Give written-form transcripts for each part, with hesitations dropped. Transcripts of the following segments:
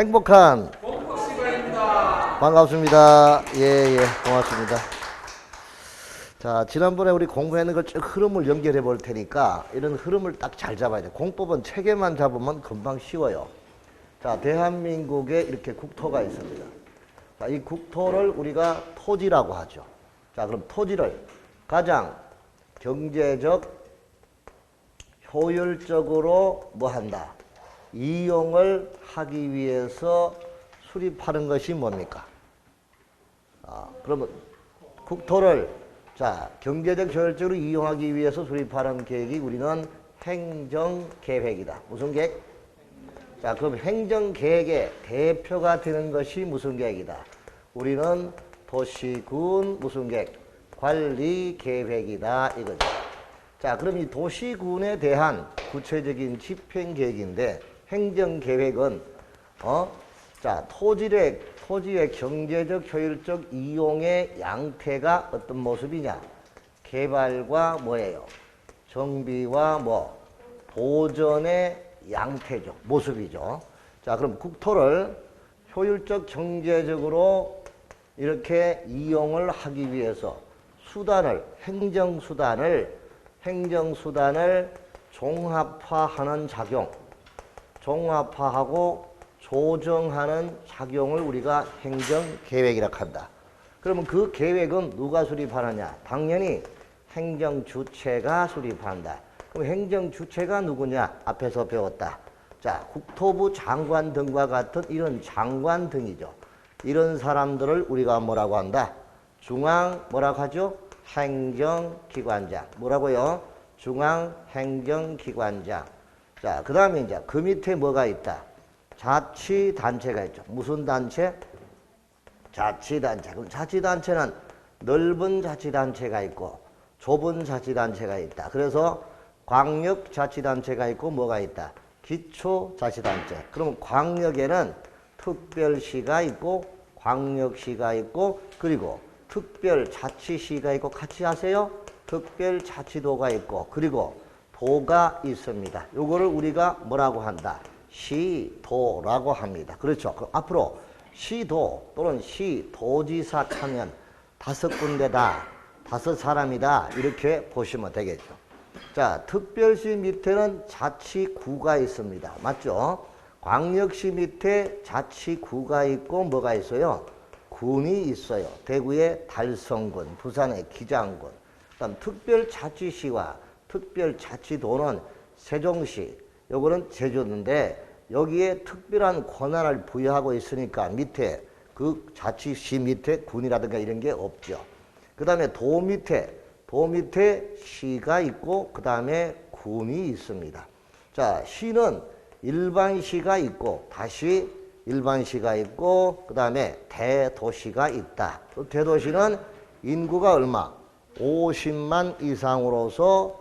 행복한 공부 시간입니다. 반갑습니다. 예, 고맙습니다. 자, 지난번에 우리 공부했는 걸 쭉 흐름을 연결해 볼 테니까 이런 흐름을 딱 잘 잡아야 돼. 공법은 체계만 잡으면 금방 쉬워요. 자, 대한민국에 이렇게 국토가 있습니다. 자, 이 국토를 우리가 토지라고 하죠. 자, 그럼 토지를 가장 경제적, 효율적으로 뭐 한다? 이용을 하기 위해서 수립하는 것이 뭡니까? 그러면 국토를 자 경제적 효율적으로 이용하기 위해서 수립하는 계획이 우리는 행정계획이다. 무슨 계획? 자, 그럼 행정계획의 대표가 되는 것이 무슨 계획이다? 우리는 도시군 무슨 계획? 관리계획이다 이거죠. 자, 그럼 이 도시군에 대한 구체적인 집행계획인데 행정계획은 자, 토지의 경제적 효율적 이용의 양태가 어떤 모습이냐? 개발과 뭐예요? 정비와 보전의 양태죠. 모습이죠. 자, 그럼 국토를 효율적 경제적으로 이렇게 이용을 하기 위해서 행정수단을 종합화하는 작용, 종합화하고 조정하는 작용을 우리가 행정계획이라고 한다. 그러면 그 계획은 누가 수립하느냐? 당연히 행정주체가 수립한다. 그럼 행정주체가 누구냐? 앞에서 배웠다. 자, 국토부 장관 등과 같은 이런 장관 등이죠. 이런 사람들을 우리가 뭐라고 한다? 중앙 뭐라고 하죠? 행정기관장. 뭐라고요? 중앙행정기관장. 자, 그 다음에 이제 그 밑에 뭐가 있다? 자치단체가 있죠. 무슨 단체? 자치단체. 그럼 자치단체는 넓은 자치단체가 있고 좁은 자치단체가 있다. 그래서 광역자치단체가 있고 뭐가 있다? 기초자치단체. 그러면 광역에는 특별시가 있고 광역시가 있고 그리고 특별자치시가 있고 같이 하세요. 특별자치도가 있고 그리고 도가 있습니다. 요거를 우리가 뭐라고 한다? 시도라고 합니다. 그렇죠. 그럼 앞으로 시도 또는 시도지사 하면 5군데다, 5사람이다 이렇게 보시면 되겠죠. 자, 특별시 밑에는 자치구가 있습니다. 맞죠? 광역시 밑에 자치구가 있고 뭐가 있어요? 군이 있어요. 대구의 달성군, 부산의 기장군. 그다음 특별자치시와 특별자치도는 세종시, 요거는 제주도인데 여기에 특별한 권한을 부여하고 있으니까 밑에 그 자치시 밑에 군이라든가 이런 게 없죠. 그 다음에 도 밑에 시가 있고 그 다음에 군이 있습니다. 자, 시는 일반시가 있고 다시 일반시가 있고 그 다음에 대도시가 있다. 대도시는 인구가 얼마? 50만 이상으로서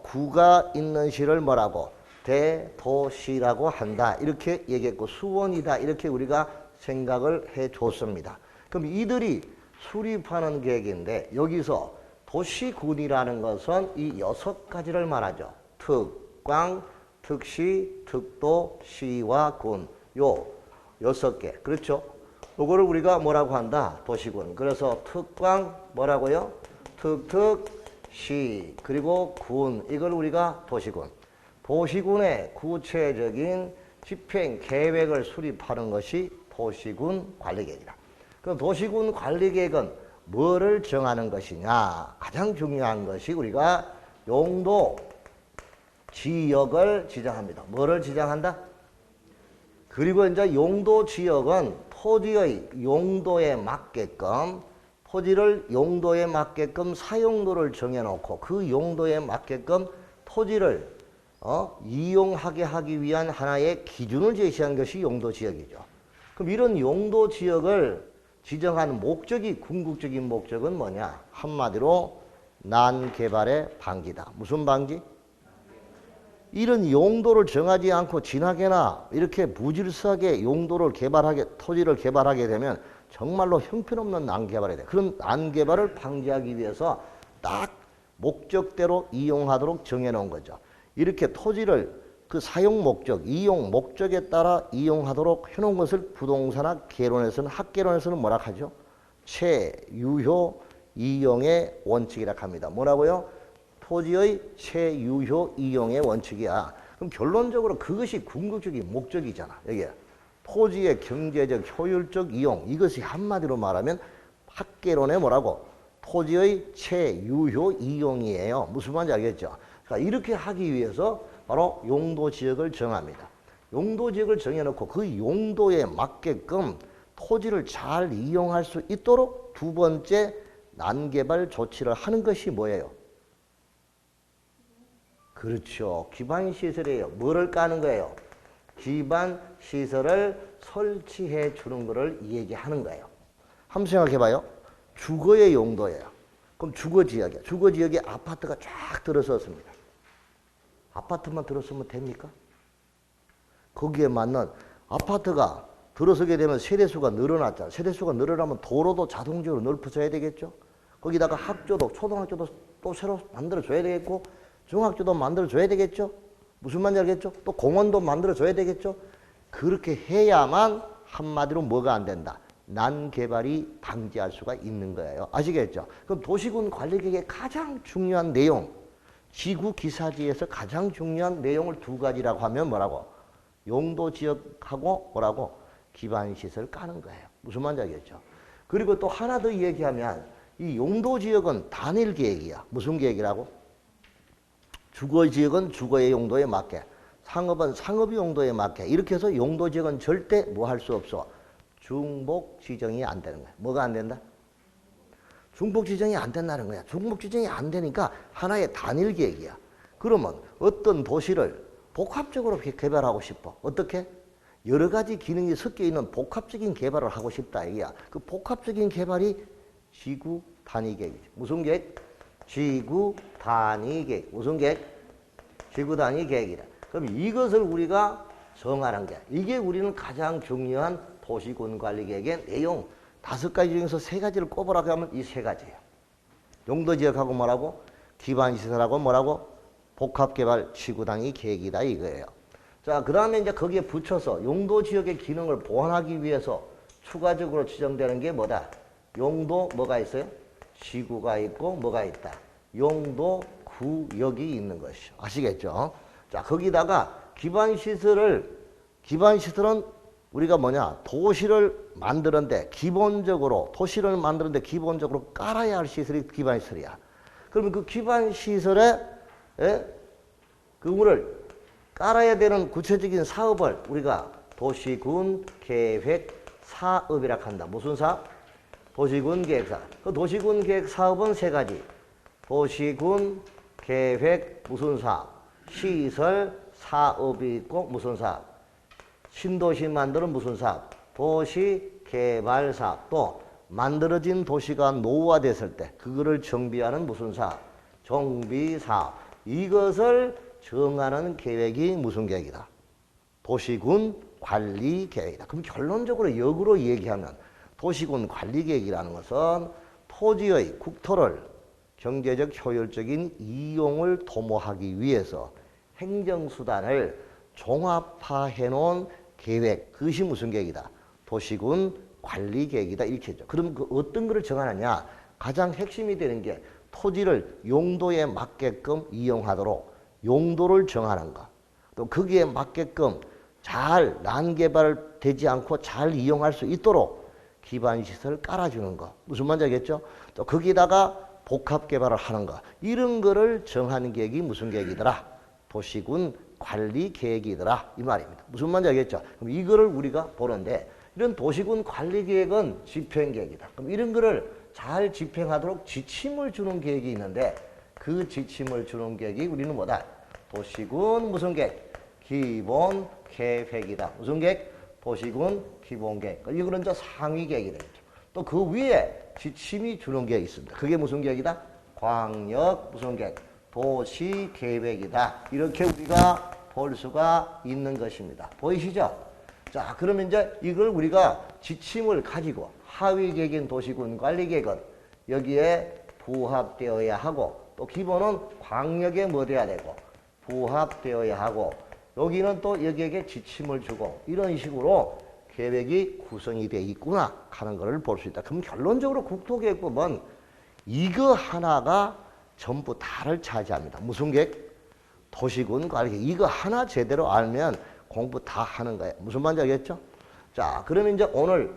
구가 있는 시를 뭐라고? 대도시라고 한다. 이렇게 얘기했고 수원이다. 이렇게 우리가 생각을 해줬습니다. 그럼 이들이 수립하는 계획인데 여기서 도시군이라는 것은 이 6가지를 말하죠. 특광, 특시, 특도, 시와 군. 요 6개. 그렇죠? 요거를 우리가 뭐라고 한다? 도시군. 그래서 특광 뭐라고요? 시 그리고 군. 이걸 우리가 도시군. 도시군의 구체적인 집행 계획을 수립하는 것이 도시군 관리계획이다. 그럼 도시군 관리계획은 뭐를 정하는 것이냐? 가장 중요한 것이 우리가 용도, 지역을 지정합니다. 뭐를 지정한다? 그리고 이제 용도 지역은 토지의 용도에 맞게끔 토지를 용도에 맞게끔 사용도를 정해놓고 그 용도에 맞게끔 토지를 이용하게 하기 위한 하나의 기준을 제시한 것이 용도지역이죠. 그럼 이런 용도지역을 지정한 목적이 궁극적인 목적은 뭐냐? 한마디로 난개발의 방지다. 무슨 방지? 이런 용도를 정하지 않고 진하게나 이렇게 무질서하게 용도를 토지를 개발하게 되면 정말로 형편없는 난개발이 돼. 그런 난개발을 방지하기 위해서 딱 목적대로 이용하도록 정해놓은 거죠. 이렇게 토지를 그 사용 목적, 이용 목적에 따라 이용하도록 해놓은 것을 부동산학 개론에서는 학개론에서는 뭐라 하죠? 체유효 이용의 원칙이라 합니다. 뭐라고요? 토지의 체유효 이용의 원칙이야. 그럼 결론적으로 그것이 궁극적인 목적이잖아. 여기 토지의 경제적 효율적 이용, 이것이 한마디로 말하면 학개론의 뭐라고? 토지의 체유효 이용이에요. 무슨 말인지 알겠죠? 그러니까 이렇게 하기 위해서 바로 용도지역을 정합니다. 용도지역을 정해놓고 그 용도에 맞게끔 토지를 잘 이용할 수 있도록 두 번째 난개발 조치를 하는 것이 뭐예요? 그렇죠. 기반시설이에요. 뭐를 까는 거예요? 기반시설을 설치해 주는 것을 얘기하는 거예요. 한번 생각해봐요. 주거의 용도예요. 그럼 주거지역이야. 주거지역에 아파트가 쫙 들어섰습니다. 아파트만 들어서면 됩니까? 거기에 맞는 아파트가 들어서게 되면 세대수가 늘어났잖아. 세대수가 늘어나면 도로도 자동적으로 넓어져야 되겠죠. 거기다가 학교도 초등학교도 또 새로 만들어줘야 되겠고 중학교도 만들어줘야 되겠죠. 무슨 말인지 알겠죠? 또 공원도 만들어줘야 되겠죠. 그렇게 해야만 한마디로 뭐가 안 된다. 난개발이 방지할 수가 있는 거예요. 아시겠죠? 그럼 도시군 관리계획의 가장 중요한 내용, 지구기사지에서 가장 중요한 내용을 두 가지라고 하면 뭐라고? 용도지역하고 뭐라고? 기반시설 까는 거예요. 무슨 말인지 알겠죠? 그리고 또 하나 더 얘기하면 이 용도지역은 단일계획이야. 무슨 계획이라고? 주거지역은 주거의 용도에 맞게, 상업은 상업의 용도에 맞게 이렇게 해서 용도지역은 절대 뭐 할 수 없어. 중복 지정이 안 되는 거야. 뭐가 안 된다? 중복 지정이 안 된다는 거야. 중복 지정이 안 되니까 하나의 단일 계획이야. 그러면 어떤 도시를 복합적으로 개발하고 싶어. 어떻게? 여러 가지 기능이 섞여 있는 복합적인 개발을 하고 싶다 이거야. 그 복합적인 개발이 지구 단위 계획이죠. 무슨 계획? 지구 단위 계획. 무슨 계획? 지구 단위 계획이다. 그럼 이것을 우리가 정하는 게 이게 우리는 가장 중요한 도시군 관리 계획의 내용 5가지 중에서 3가지를 꼽으라고 하면 이 3가지예요. 용도지역하고 뭐라고? 기반시설하고 뭐라고? 복합개발 지구단위 계획이다 이거예요. 자, 그 다음에 이제 거기에 붙여서 용도지역의 기능을 보완하기 위해서 추가적으로 지정되는 게 뭐다? 용도 뭐가 있어요? 지구가 있고 뭐가 있다? 용도 구역이 있는 것이죠. 아시겠죠? 자, 거기다가 기반시설은 우리가 뭐냐? 도시를 만드는데 기본적으로 도시를 만드는데 기본적으로 깔아야 할 시설이 기반시설이야. 그러면 그 기반시설에 그거를 깔아야 되는 구체적인 사업을 우리가 도시군 계획 사업이라 한다. 무슨 사업? 도시군 계획 사업. 그 도시군 계획 사업은 3가지. 도시군 계획 무슨 사업? 시설 사업이 있고 무슨 사업? 신도시 만드는 무슨 사업? 도시 개발 사업. 또 만들어진 도시가 노후화됐을 때 그거를 정비하는 무슨 사업? 정비 사업. 이것을 정하는 계획이 무슨 계획이다? 도시군 관리 계획이다. 그럼 결론적으로 역으로 얘기하면 도시군 관리 계획이라는 것은 토지의 국토를 경제적 효율적인 이용을 도모하기 위해서 행정수단을 종합화해 놓은 계획, 그것이 무슨 계획이다? 도시군 관리 계획이다. 이렇게 했죠. 그럼 그 어떤 거를 정하느냐? 가장 핵심이 되는 게 토지를 용도에 맞게끔 이용하도록 용도를 정하는 것. 또 거기에 맞게끔 잘 난개발되지 않고 잘 이용할 수 있도록 기반시설을 깔아주는 것. 무슨 말인지 알겠죠? 또 거기다가 복합개발을 하는 것. 이런 거를 정하는 계획이 무슨 계획이더라? 도시군 관리 계획이더라. 이 말입니다. 무슨 말인지 알겠죠? 그럼 이거를 우리가 보는데 이런 도시군 관리 계획은 집행계획이다. 그럼 이런 거를 잘 집행하도록 지침을 주는 계획이 있는데 그 지침을 주는 계획이 우리는 뭐다? 도시군 무슨 계획? 기본 계획이다. 무슨 계획? 도시군 기본 계획. 이거는 이제 상위 계획이 되겠죠. 또 그 위에 지침이 주는 계획이 있습니다. 그게 무슨 계획이다? 광역 무슨 계획? 도시 계획이다. 이렇게 우리가 볼 수가 있는 것입니다. 보이시죠? 자, 그러면 이제 이걸 우리가 지침을 가지고 하위 계획인 도시군 관리 계획은 여기에 부합되어야 하고 또 기본은 광역에 뭐 돼야 되고 부합되어야 하고 여기는 또 여기에게 지침을 주고 이런 식으로 계획이 구성이 되어 있구나 하는 것을 볼 수 있다. 그럼 결론적으로 국토계획법은 이거 하나가 전부 다를 차지합니다. 무슨 계획? 도시군 관리. 이거 하나 제대로 알면 공부 다 하는 거예요. 무슨 말인지 알겠죠? 자, 그러면 이제 오늘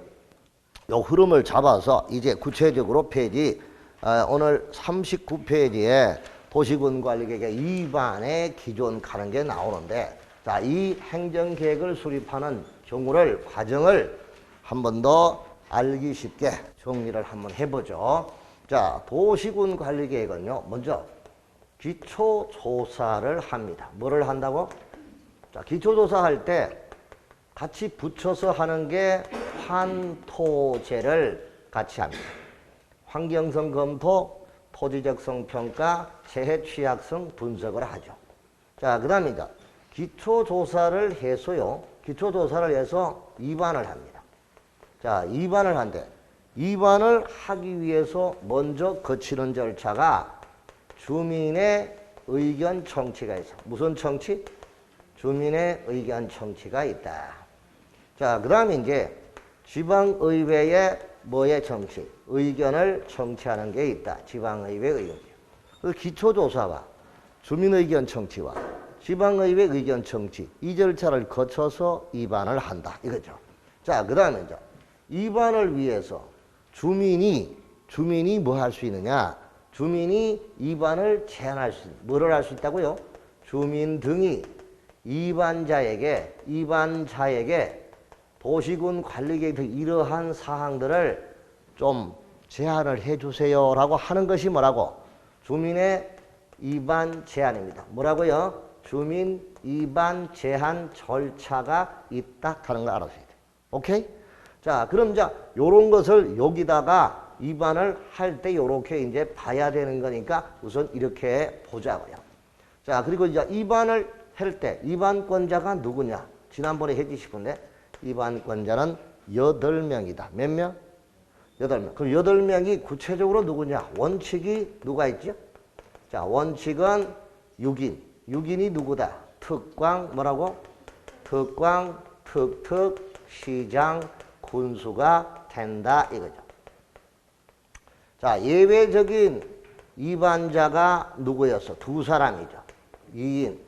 요 흐름을 잡아서 이제 구체적으로 오늘 39페이지에 도시군 관리계획의 2반의 기존 가는 게 나오는데, 자, 이 행정계획을 수립하는 과정을 한 번 더 알기 쉽게 정리를 한번 해보죠. 자, 도시군 관리계획은요, 먼저 기초조사를 합니다. 뭐를 한다고? 자, 기초조사할 때 같이 붙여서 하는 게 환토제를 같이 합니다. 환경성 검토, 토지적성 평가, 재해 취약성 분석을 하죠. 자, 그 다음에 이제 기초조사를 해서 2반을 합니다. 자, 2반을 한대. 2반을 하기 위해서 먼저 거치는 절차가 주민의 의견 청취가 있어. 무슨 청취? 주민의 의견 청취가 있다. 자, 그 다음에 이제 지방의회의 뭐의 청취? 의견을 청취하는 게 있다. 지방의회 의견. 그래서 기초조사와 주민의견 청취와 지방의회 의견 청취, 이 절차를 거쳐서 2반을 한다. 이거죠. 자, 그 다음에 이제 2반을 위해서 주민이 뭐 할 수 있느냐? 주민이 2반을 제한할 수, 뭐를 할 수 있다고요? 주민 등이 2반자에게 도시군 관리계획의 이러한 사항들을 좀 제한을 해주세요 라고 하는 것이 뭐라고? 주민의 2반 제한입니다. 뭐라고요? 주민 2반 제한 절차가 있다 하는 걸 알아주셔야 돼요. 오케이? 자, 그럼 이제 요런 것을 여기다가 2반을 할 때 요렇게 이제 봐야 되는 거니까 우선 이렇게 보자고요. 자, 그리고 이제 2반을 할 때 2반권자가 누구냐? 지난번에 해주시던데 2반권자는 8명이다. 몇 명? 8명. 그럼 8명이 구체적으로 누구냐? 원칙이 누가 있죠? 자, 원칙은 6인. 6인이 누구다? 특광 뭐라고? 특광, 특특, 시장, 군수가 된다 이거죠. 자, 예외적인 2반자가 누구였어? 두 사람이죠. 2인.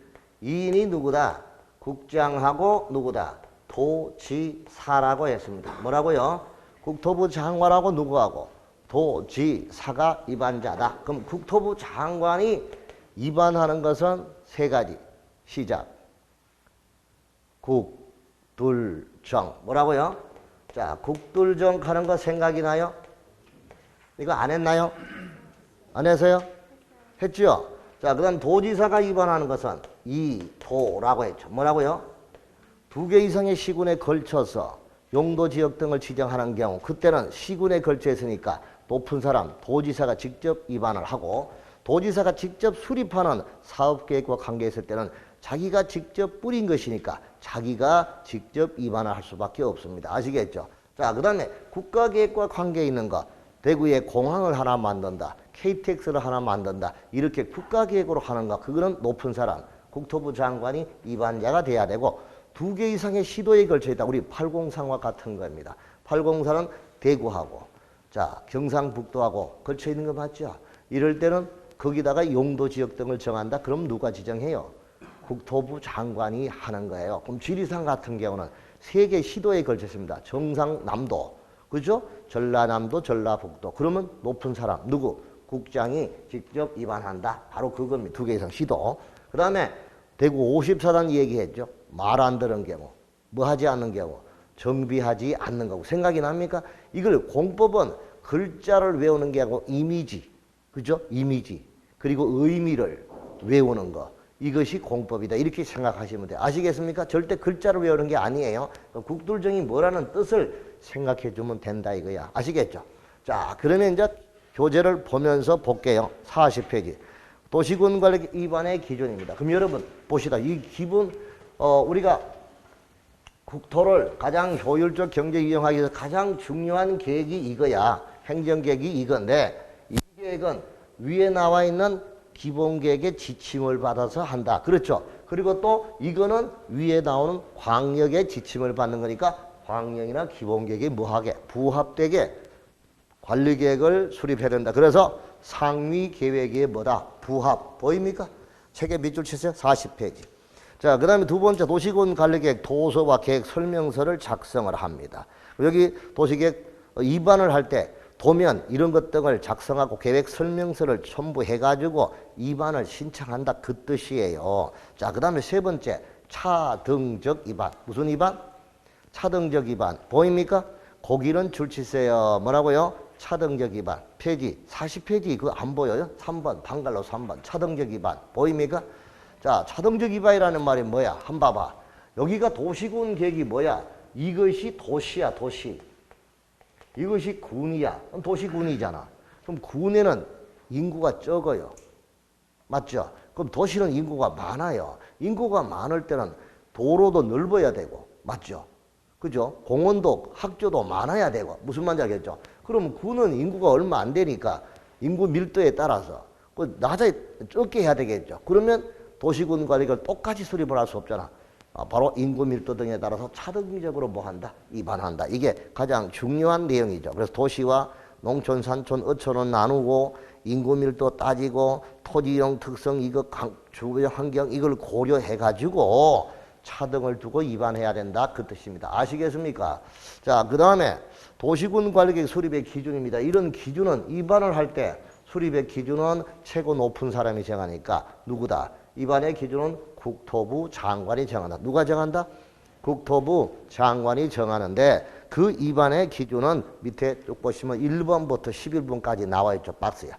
2인이 누구다? 국장하고 누구다? 도지사라고 했습니다. 뭐라고요? 국토부 장관하고 누구하고? 도지사가 2반자다. 그럼 국토부 장관이 2반하는 것은 세 가지. 시작. 국둘정. 뭐라고요? 자, 국둘정 하는 거 생각이 나요? 이거 안 했나요? 안 해서요? 했죠? 자, 그 다음 도지사가 2반하는 것은 이도라고 했죠. 뭐라고요? 2개 이상의 시군에 걸쳐서 용도 지역 등을 지정하는 경우, 그때는 시군에 걸쳐 있으니까 높은 사람 도지사가 직접 2반을 하고, 도지사가 직접 수립하는 사업계획과 관계했을 때는 자기가 직접 뿌린 것이니까 자기가 직접 2반을 할 수밖에 없습니다. 아시겠죠? 자, 그 다음에 국가계획과 관계 있는 거, 대구에 공항을 하나 만든다, KTX를 하나 만든다, 이렇게 국가계획으로 하는 거, 그거는 높은 사람, 국토부 장관이 2반자가 돼야 되고, 2개 이상의 시도에 걸쳐 있다. 우리 803과 같은 겁니다. 803은 대구하고, 자, 경상북도하고 걸쳐 있는 거 맞죠? 이럴 때는 거기다가 용도 지역 등을 정한다. 그럼 누가 지정해요? 국토부 장관이 하는 거예요. 그럼 지리산 같은 경우는 3개 시도에 걸쳐 있습니다. 정상남도, 그죠? 전라남도, 전라북도. 그러면 높은 사람, 누구? 국장이 직접 2반한다. 바로 그겁니다. 2개 이상 시도. 그 다음에 대구 54단 얘기했죠. 말 안 들은 경우, 뭐 하지 않는 경우, 정비하지 않는 거고. 생각이 납니까? 이걸 공법은 글자를 외우는 게 아니고 이미지, 그죠? 이미지, 그리고 의미를 외우는 거. 이것이 공법이다. 이렇게 생각하시면 돼요. 아시겠습니까? 절대 글자를 외우는 게 아니에요. 국둘정이 뭐라는 뜻을 생각해 주면 된다 이거야. 아시겠죠? 자, 그러면 이제 교재를 보면서 볼게요. 40페이지. 도시군 관리 2반의 기준입니다. 그럼 여러분 보시다. 이 기본 우리가 국토를 가장 효율적 경제 이용하기 위해서 가장 중요한 계획이 이거야. 행정계획이 이건데, 이 계획은 위에 나와 있는 기본계획의 지침을 받아서 한다. 그렇죠? 그리고 또 이거는 위에 나오는 광역의 지침을 받는 거니까 광역이나 기본계획이 뭐하게 부합되게 관리계획을 수립해야 된다. 그래서 상위 계획이 뭐다? 부합. 보입니까? 책에 밑줄 치세요. 40페이지. 자, 그 다음에 두 번째 도시군 관리계획 도서와 계획 설명서를 작성을 합니다. 여기 도시계획 입안을 할 때 도면 이런 것 등을 작성하고 계획 설명서를 첨부해가지고 입안을 신청한다. 그 뜻이에요. 자, 그 다음에 세 번째 차등적 입안. 무슨 입안? 차등적 입안. 보입니까? 거기는 줄 치세요. 뭐라고요? 차등적 입안. 페이지 40페이지 그거 안 보여요? 3번 방갈로 3번 차등적 입안. 보입니까? 자, 차등적 입안이라는 말이 뭐야? 한번 봐봐. 여기가 도시군 계획이 뭐야? 이것이 도시야, 도시. 이것이 군이야. 그럼 도시군이잖아. 그럼 군에는 인구가 적어요. 맞죠? 그럼 도시는 인구가 많아요. 인구가 많을 때는 도로도 넓어야 되고, 맞죠? 그죠? 공원도 학교도 많아야 되고, 무슨 말인지 알겠죠? 그럼 군은 인구가 얼마 안 되니까 인구 밀도에 따라서 낮에 적게 해야 되겠죠. 그러면 도시군 관리를 똑같이 수립을 할 수 없잖아. 바로 인구 밀도 등에 따라서 차등적으로 뭐 한다? 입안한다. 이게 가장 중요한 내용이죠. 그래서 도시와 농촌, 산촌, 어촌은 나누고 인구 밀도 따지고 토지용 특성, 이거 주변 환경 이걸 고려해 가지고 차등을 두고 입안해야 된다. 그 뜻입니다. 아시겠습니까? 자, 그 다음에 도시군 관리계획 수립의 기준입니다. 이런 기준은 입안을 할 때 수립의 기준은 최고 높은 사람이 정하니까 누구다? 입안의 기준은 국토부 장관이 정한다. 누가 정한다? 국토부 장관이 정하는데 그 입안의 기준은 밑에 쭉 보시면 1번부터 11번까지 나와 있죠. 박스야.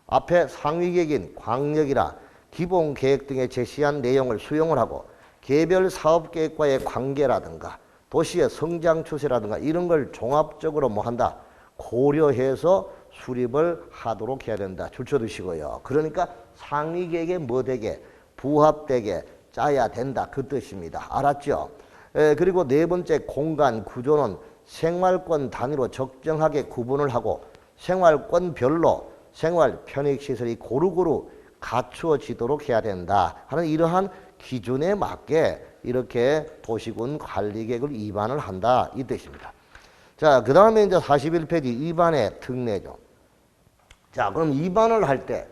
앞에 상위계획인 광역이나 기본계획 등에 제시한 내용을 수용을 하고 개별 사업계획과의 관계라든가 도시의 성장 추세라든가 이런 걸 종합적으로 뭐 한다? 고려해서 수립을 하도록 해야 된다. 줄쳐두시고요. 그러니까 상위계획에 뭐 되게 부합되게 짜야 된다. 그 뜻입니다. 알았죠? 그리고 네 번째 공간 구조는 생활권 단위로 적정하게 구분을 하고 생활권별로 생활 편익시설이 고루고루 갖추어지도록 해야 된다 하는 이러한 기준에 맞게 이렇게 도시군 관리계획을 입안을 한다. 이 뜻입니다. 자, 그 다음에 이제 41페이지 입안의 특례죠. 자, 그럼 입안을 할 때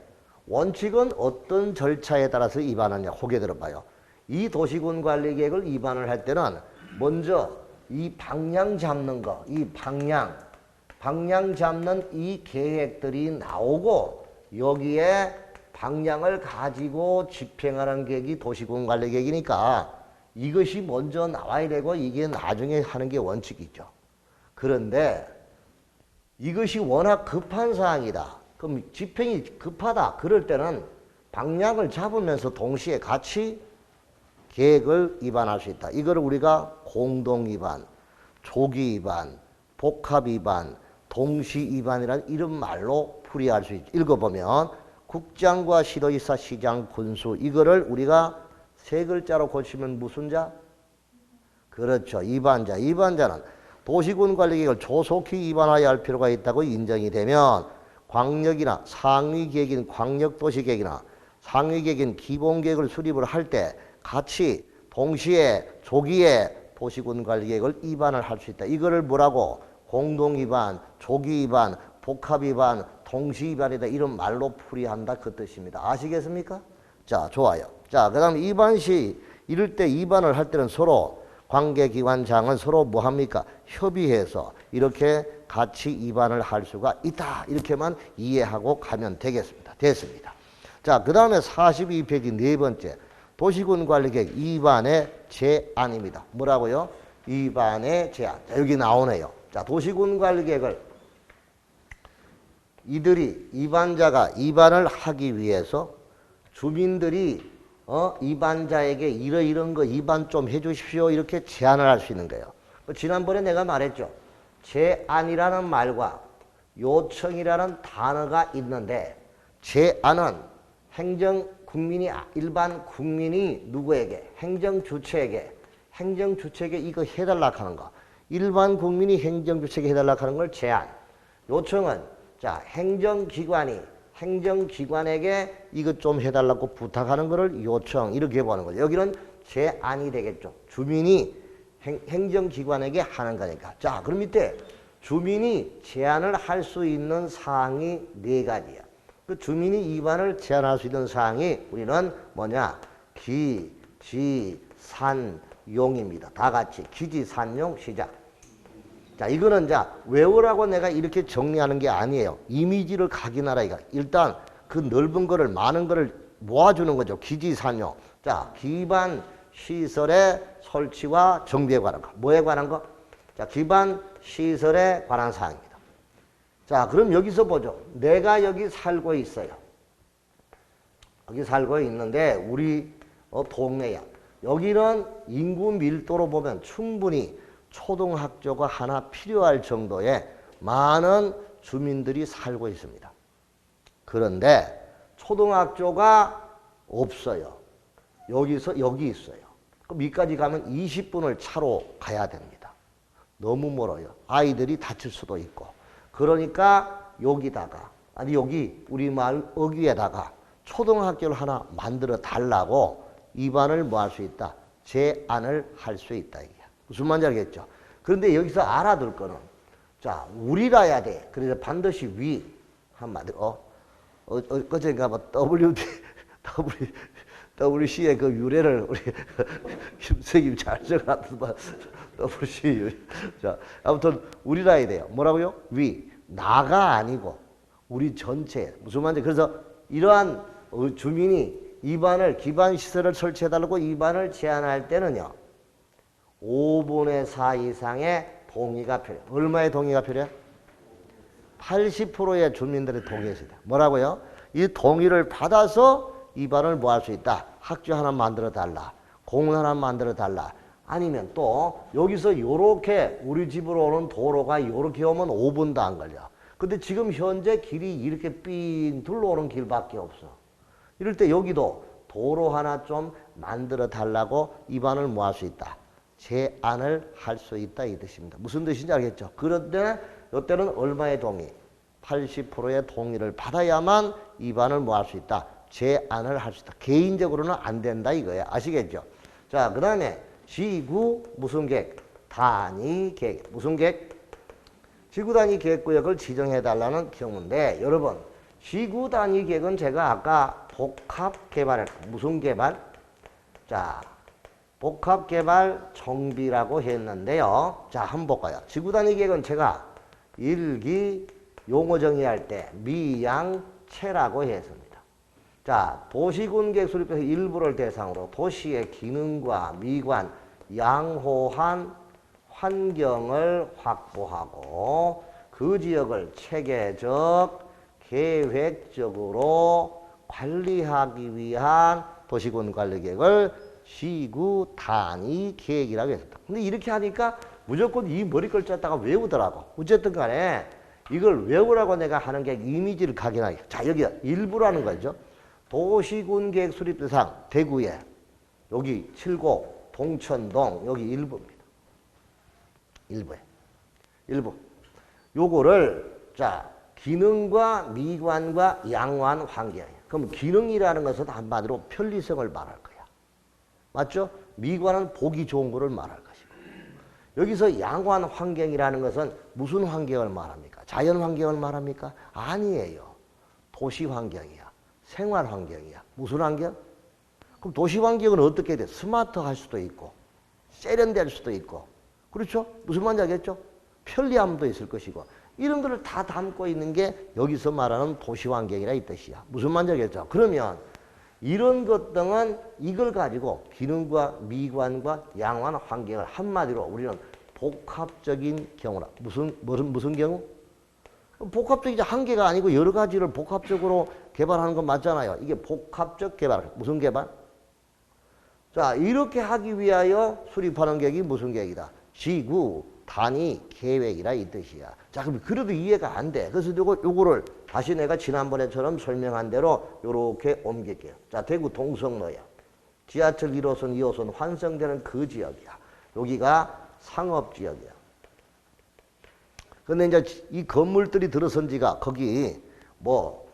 원칙은 어떤 절차에 따라서 입안하냐? 호게 들어봐요. 이 도시군 관리계획을 입안을 할 때는 먼저 이 방향 잡는 거, 이 방향 잡는 이 계획들이 나오고 여기에 방향을 가지고 집행하는 계획이 도시군 관리계획이니까 이것이 먼저 나와야 되고 이게 나중에 하는 게 원칙이죠. 그런데 이것이 워낙 급한 사항이다. 그럼 집행이 급하다. 그럴 때는 방향을 잡으면서 동시에 같이 계획을 입안할 수 있다. 이걸 우리가 공동입안, 조기입안, 복합입안, 동시입안이라는 이런 말로 풀이할 수 있죠. 읽어보면 국장과 시도지사, 시장, 군수 이거를 우리가 세 글자로 고치면 무슨 자? 그렇죠. 입안자. 입안자는 도시군 관리계획을 조속히 입안하여야 할 필요가 있다고 인정이 되면 광역이나 상위계획인 광역도시계획이나 상위계획인 기본계획을 수립을 할 때 같이 동시에 조기에 도시군 관리계획을 입안을 할 수 있다. 이거를 뭐라고? 공동입안, 조기입안, 복합입안, 동시입안이다. 이런 말로 풀이한다. 그 뜻입니다. 아시겠습니까? 자, 좋아요. 자, 그 다음 입안 시 이럴 때 입안을 할 때는 서로 관계기관장은 서로 뭐합니까? 협의해서 이렇게 같이 입안을 할 수가 있다. 이렇게만 이해하고 가면 되겠습니다. 됐습니다. 자, 그 다음에 42페이지 네 번째 도시군 관리계획 입안의 제안입니다. 뭐라고요? 입안의 제안. 자, 여기 나오네요. 자, 도시군 관리계획을 이들이 입안자가 입안을 하기 위해서 주민들이 입안자에게 이런 거 입안 좀 해주십시오. 이렇게 제안을 할 수 있는 거예요. 지난번에 내가 말했죠. 제안이라는 말과 요청이라는 단어가 있는데 제안은 일반 국민이 누구에게? 행정주체에게 이거 해달라 하는 거. 일반 국민이 행정주체에게 해달라 하는 걸 제안. 요청은 자 행정기관이 행정기관에게 이것 좀 해달라고 부탁하는 것을 요청 이렇게 보는 거죠. 여기는 제안이 되겠죠. 주민이 행정기관에게 하는 거니까. 자, 그럼 밑에 주민이 제안을 할 수 있는 사항이 네 가지야. 그 주민이 이반을 제안할 수 있는 사항이 우리는 뭐냐? 기, 지, 산, 용입니다. 다 같이 기지, 산, 용 시작. 자, 이거는 자 외우라고 내가 이렇게 정리하는 게 아니에요. 이미지를 각인하라 이거. 일단 그 넓은 거를 많은 거를 모아주는 거죠. 기지, 산, 용. 자, 기반 시설의 설치와 정비에 관한 거. 뭐에 관한 거? 자, 기반 시설에 관한 사항입니다. 자, 그럼 여기서 보죠. 내가 여기 살고 있어요. 여기 살고 있는데 우리 동네야. 여기는 인구 밀도로 보면 충분히 초등학교가 하나 필요할 정도의 많은 주민들이 살고 있습니다. 그런데 초등학교가 없어요. 여기서 여기 있어요. 그럼 여기까지 가면 20분을 차로 가야 됩니다. 너무 멀어요. 아이들이 다칠 수도 있고. 그러니까 여기다가 아니 여기 우리 마을 어귀에다가 초등학교를 하나 만들어 달라고 입안을 뭐 할 수 있다? 제안을 할 수 있다. 이게 무슨 말인지 알겠죠? 그런데 여기서 알아둘 거는 자 우리라야 돼. 그래서 반드시 위 한마디로 어젠가 뭐 WC의 그 유래를 우리 김석임 잘 적어놨더만 WC 유래. 자 아무튼 우리라야 돼요. 뭐라고요? 위 나가 아니고 우리 전체 무슨 말인지 그래서 이러한 주민이 입안을 기반 시설을 설치해달라고 입안을 제안할 때는요. 5분의 4 이상의 동의가 필요해요. 얼마의 동의가 필요해요? 80%의 주민들의 동의가 있어야 돼요. 뭐라고요? 이 동의를 받아서 입안을 뭐 할 수 있다. 학교 하나 만들어 달라. 공원 하나 만들어 달라. 아니면 또 여기서 요렇게 우리 집으로 오는 도로가 요렇게 오면 5분도 안 걸려. 근데 지금 현재 길이 이렇게 삥 둘러오는 길밖에 없어. 이럴 때 여기도 도로 하나 좀 만들어 달라고 입안을 뭐 할 수 있다. 제안을 할 수 있다 이 뜻입니다. 무슨 뜻인지 알겠죠? 그런데 이때는 얼마의 동의? 80%의 동의를 받아야만 입안을 뭐 할 수 있다. 제안을 할 수 있다. 개인적으로는 안 된다 이거예요. 아시겠죠? 자, 그 다음에 지구 무슨 계획? 단위 계획. 무슨 계획? 지구 단위 계획구역을 지정해 달라는 경우인데 여러분 지구 단위 계획은 제가 아까 복합 개발, 무슨 개발? 자, 복합 개발 정비라고 했는데요. 자, 한번 볼까요? 지구 단위 계획은 제가 일기 용어 정의할 때 미양체라고 했습니다. 자, 도시군 계획 수립에서 일부를 대상으로 도시의 기능과 미관, 양호한 환경을 확보하고 그 지역을 체계적, 계획적으로 관리하기 위한 도시군 관리 계획을 시구 단위 계획이라고 했습니다. 근데 이렇게 하니까 무조건 이 머리 글자다가 외우더라고. 어쨌든 간에 이걸 외우라고 내가 하는 게 이미지를 각인하기. 자, 여기 일부라는 거죠. 도시군 계획 수립 대상 대구에 여기 칠곡, 동천동 여기 일부입니다. 일부에. 일부. 요거를 자 기능과 미관과 양호한 환경. 그럼 기능이라는 것은 한마디로 편리성을 말할 거야. 맞죠? 미관은 보기 좋은 거를 말할 것이고. 여기서 양호한 환경이라는 것은 무슨 환경을 말합니까? 자연 환경을 말합니까? 아니에요. 도시 환경이야. 생활 환경이야. 무슨 환경? 그럼 도시 환경은 어떻게 돼? 스마트할 수도 있고 세련될 수도 있고 그렇죠? 무슨 말인지 알겠죠? 편리함도 있을 것이고 이런 것을 다 담고 있는 게 여기서 말하는 도시 환경이라 이 뜻이야. 무슨 말인지 알겠죠? 그러면 이런 것 등은 이걸 가지고 기능과 미관과 양호한 환경을 한마디로 우리는 복합적인 경우라. 무슨 경우? 복합적이지 한 개가 아니고 여러 가지를 복합적으로 개발하는 건 맞잖아요. 이게 복합적 개발. 무슨 개발? 자, 이렇게 하기 위하여 수립하는 계획이 무슨 계획이다? 지구 단위 계획이라 이 뜻이야. 자, 그럼 그래도 이해가 안 돼. 그래서 요거를 다시 내가 지난번에처럼 설명한 대로 요렇게 옮길게요. 자, 대구 동성로야. 지하철 1호선, 2호선 환승되는 그 지역이야. 여기가 상업지역이야. 근데 이제 이 건물들이 들어선 지가 거기 뭐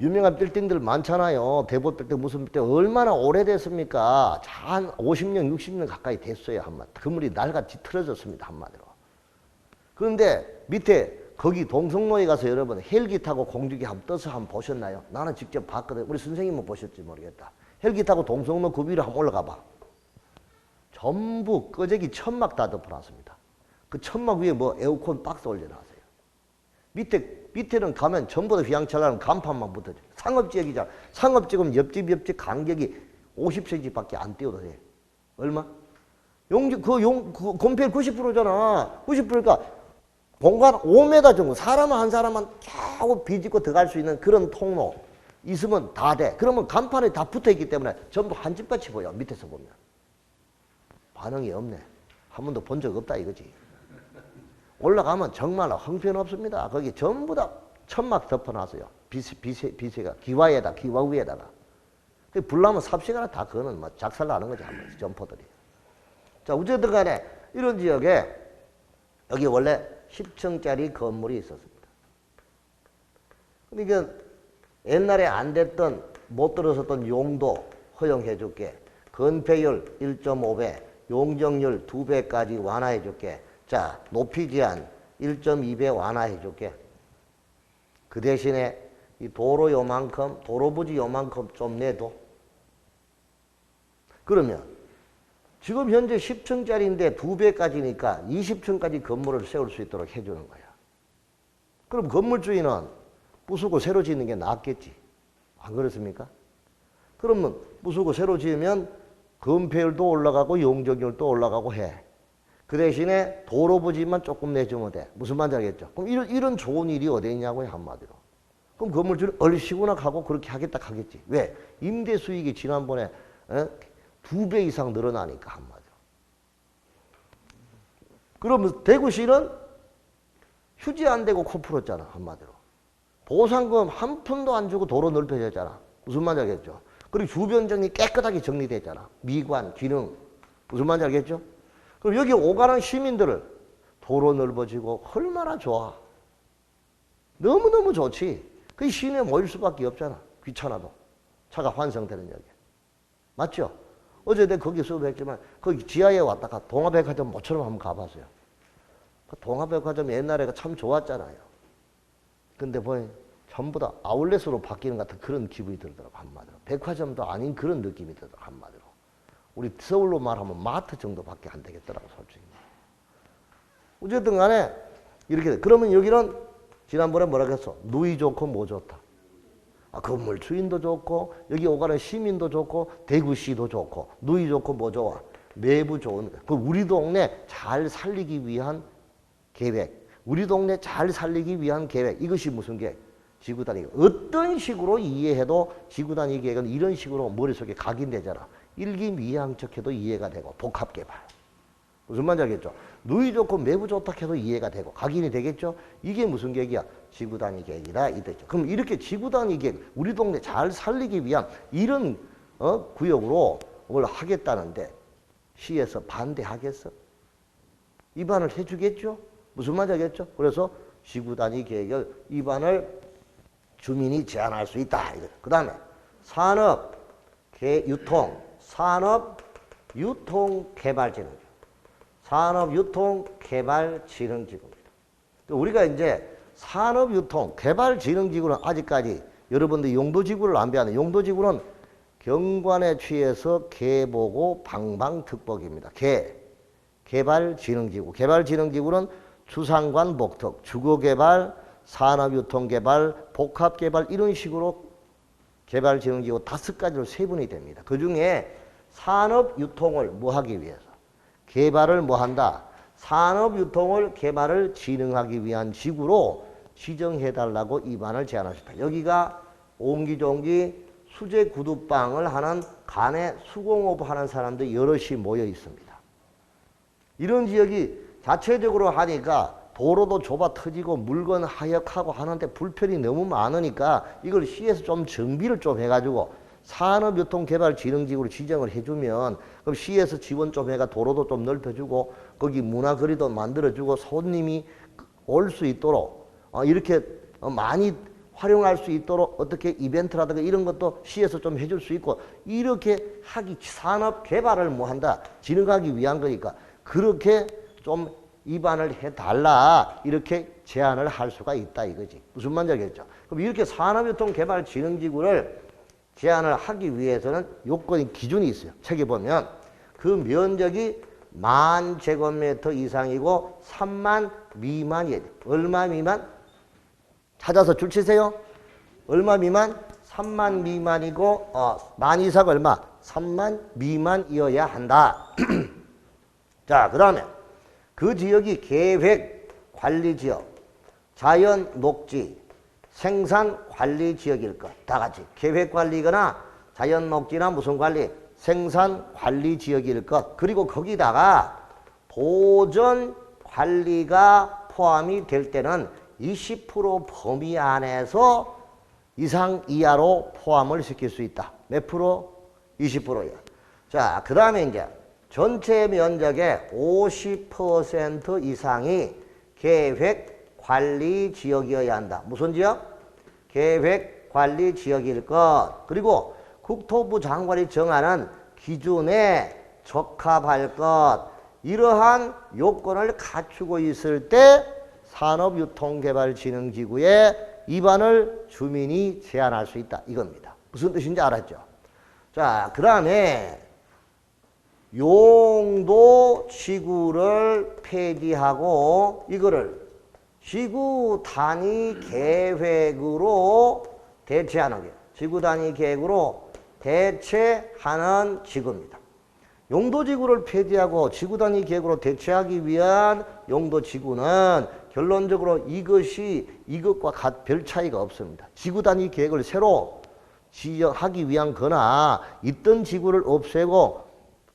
유명한 빌딩들 많잖아요. 대보 빌딩 무슨 빌딩 얼마나 오래됐습니까? 한 50년, 60년 가까이 됐어요. 한마디. 그물이 날같이 틀어졌습니다. 한마디로. 그런데 밑에 거기 동성로에 가서 여러분 헬기 타고 공중에 한번 떠서 한번 보셨나요? 나는 직접 봤거든. 우리 선생님은 보셨지 모르겠다. 헬기 타고 동성로 그 위로 한번 올라가 봐. 전부 끄재기 천막 다 덮어놨습니다. 그 천막 위에 뭐 에어컨 박스 올려놨어요. 밑에는 가면 전부 다 휘황찬란한 간판만 붙어져. 상업지역이잖아. 상업지역은 옆집 간격이 50cm밖에 안 띄워도 돼. 얼마? 그 건폐율 90%잖아. 90%니까 공간 5m 정도. 사람 한 사람만 겨우 비집고 들어갈 수 있는 그런 통로 있으면 다 돼. 그러면 간판에 다 붙어있기 때문에 전부 한 집같이 보여. 밑에서 보면. 반응이 없네. 한 번도 본 적 없다 이거지. 올라가면 정말 형편없습니다. 거기 전부 다 천막 덮어놨어요. 비세가 기와 위에다가. 불나면 삽시간에 다 그거는 뭐 작살나는 거지, 한 번씩 점포들이. 자, 어쨌든 간에 이런 지역에 여기 원래 10층짜리 건물이 있었습니다. 근데 이게 옛날에 안 됐던, 못 들어섰던 용도 허용해 줄게. 건폐율 1.5배, 용적률 2배까지 완화해 줄게. 자, 높이 제한 1.2배 완화해 줄게. 그 대신에 이 도로 요만큼, 도로 부지 요만큼 좀 내도. 그러면 지금 현재 10층짜리인데 2배까지니까 20층까지 건물을 세울 수 있도록 해주는 거야. 그럼 건물주인은 부수고 새로 짓는 게 낫겠지. 안 그렇습니까? 그러면 부수고 새로 지으면 건폐율도 올라가고 용적률도 올라가고 해. 그 대신에 도로 부지만 조금 내주면 돼. 무슨 말인지 알겠죠? 그럼 이런 좋은 일이 어디 있냐고요, 한마디로. 그럼 건물주는 얼씨구나 하고 그렇게 하겠다 하겠지. 왜? 임대 수익이 지난번에 2배 이상 늘어나니까, 한마디로. 그러면 대구시는 휴지 안 대고 코 풀었잖아, 한마디로. 보상금 한 푼도 안 주고 도로 넓혀졌잖아. 무슨 말인지 알겠죠? 그리고 주변 정리 깨끗하게 정리됐잖아. 미관, 기능. 무슨 말인지 알겠죠? 그럼 여기 오가는 시민들을 도로 넓어지고 얼마나 좋아. 너무너무 좋지. 그 시내에 모일 수밖에 없잖아. 귀찮아도. 차가 환승되는 역에. 맞죠? 어제 내가 거기 수업했지만 거기 지하에 왔다가 동화백화점 모처럼 한번 가봤어요. 그 동화백화점 옛날에 참 좋았잖아요. 근데 뭐 전부 다 아울렛으로 바뀌는 것 같은 그런 기분이 들더라고, 한마디로. 백화점도 아닌 그런 느낌이 들더라고, 한마디로. 우리 서울로 말하면 마트 정도밖에 안 되겠더라고, 솔직히. 어쨌든 간에 이렇게 돼. 그러면 여기는 지난번에 뭐라고 했어? 누이 좋고 뭐 좋다. 건물 주인도 좋고 여기 오가는 시민도 좋고 대구시도 좋고 누이 좋고 뭐 좋아? 매부 좋은 그 우리 동네 잘 살리기 위한 계획. 우리 동네 잘 살리기 위한 계획. 이것이 무슨 계획? 지구단위. 어떤 식으로 이해해도 지구단위 계획은 이런 식으로 머릿속에 각인되잖아. 일기미양척해도 이해가 되고 복합개발. 무슨 말인지 알겠죠? 누이 좋고 매부 좋다 해도 이해가 되고 각인이 되겠죠? 이게 무슨 계획이야? 지구단위 계획이다. 이랬죠. 그럼 이렇게 지구단위 계획, 우리 동네 잘 살리기 위한 이런 구역으로 뭘 하겠다는데 시에서 반대하겠어? 입안을 해주겠죠? 무슨 말인지 알겠죠? 그래서 지구단위 계획을 입안을 주민이 제한할 수 있다. 그 다음에 산업, 유통, 산업, 유통, 개발진흥. 산업, 유통, 개발진흥지구입니다. 우리가 이제 산업, 유통, 개발진흥지구는 아직까지 여러분들 용도지구를 안 배웠는 용도지구는 경관에 취해서 개보고 방방특복입니다. 개발진흥지구. 개발진흥지구는 주상관 목특, 주거개발, 산업유통개발, 복합개발 이런 식으로 개발진흥지구 5가지로 세분이 됩니다. 그 중에 산업유통을 뭐 하기 위해서? 개발을 뭐 한다? 산업유통을 개발을 진흥하기 위한 지구로 지정해달라고 입안을 제안하셨다. 여기가 옹기종기 수제구두빵을 하는 간에 수공업 하는 사람들이 여럿이 모여 있습니다. 이런 지역이 자체적으로 하니까 도로도 좁아 터지고 물건 하역하고 하는데 불편이 너무 많으니까 이걸 시에서 좀 정비를 좀 해가지고 산업유통개발진흥지구로 지정을 해주면 그럼 시에서 지원 좀 해가 도로도 좀 넓혀주고 거기 문화거리도 만들어주고 손님이 올 수 있도록 이렇게 많이 활용할 수 있도록 어떻게 이벤트라든가 이런 것도 시에서 좀 해줄 수 있고 이렇게 하기 산업 개발을 뭐 한다 진흥하기 위한 거니까 그렇게 좀 입안을 해달라 이렇게 제안을 할 수가 있다 이거지. 무슨 말인지 알겠죠? 그럼 이렇게 산업유통개발진흥지구를 제안을 하기 위해서는 요건이 기준이 있어요. 책에 보면 그 면적이 10,000제곱미터 이상이고 3만 미만이에요. 얼마 미만? 찾아서 줄 치세요. 얼마 미만? 3만 미만이고 만 이상 얼마? 3만 미만이어야 한다. 자, 그 다음에 그 지역이 계획관리지역, 자연녹지, 생산관리지역일 것. 다 같이 계획관리거나 자연녹지나 무슨 관리? 생산관리지역일 것. 그리고 거기다가 보전관리가 포함이 될 때는 20% 범위 안에서 이상 이하로 포함을 시킬 수 있다. 몇 프로? 20%야. 자, 그 다음에 이제 전체 면적의 50% 이상이 계획관리지역이어야 한다. 무슨 지역? 계획관리지역일 것. 그리고 국토부 장관이 정하는 기준에 적합할 것. 이러한 요건을 갖추고 있을 때 산업유통개발진흥지구에 입안을 주민이 제한할 수 있다. 이겁니다. 무슨 뜻인지 알았죠? 자, 그 다음에 용도지구를 폐지하고 이거를 지구 단위 계획으로 대체하는 게 지구 단위 계획으로 대체하는 지구입니다. 용도지구를 폐지하고 지구 단위 계획으로 대체하기 위한 용도지구는 결론적으로 이것과 별 차이가 없습니다. 지구 단위 계획을 새로 지정하기 위한 거나 있던 지구를 없애고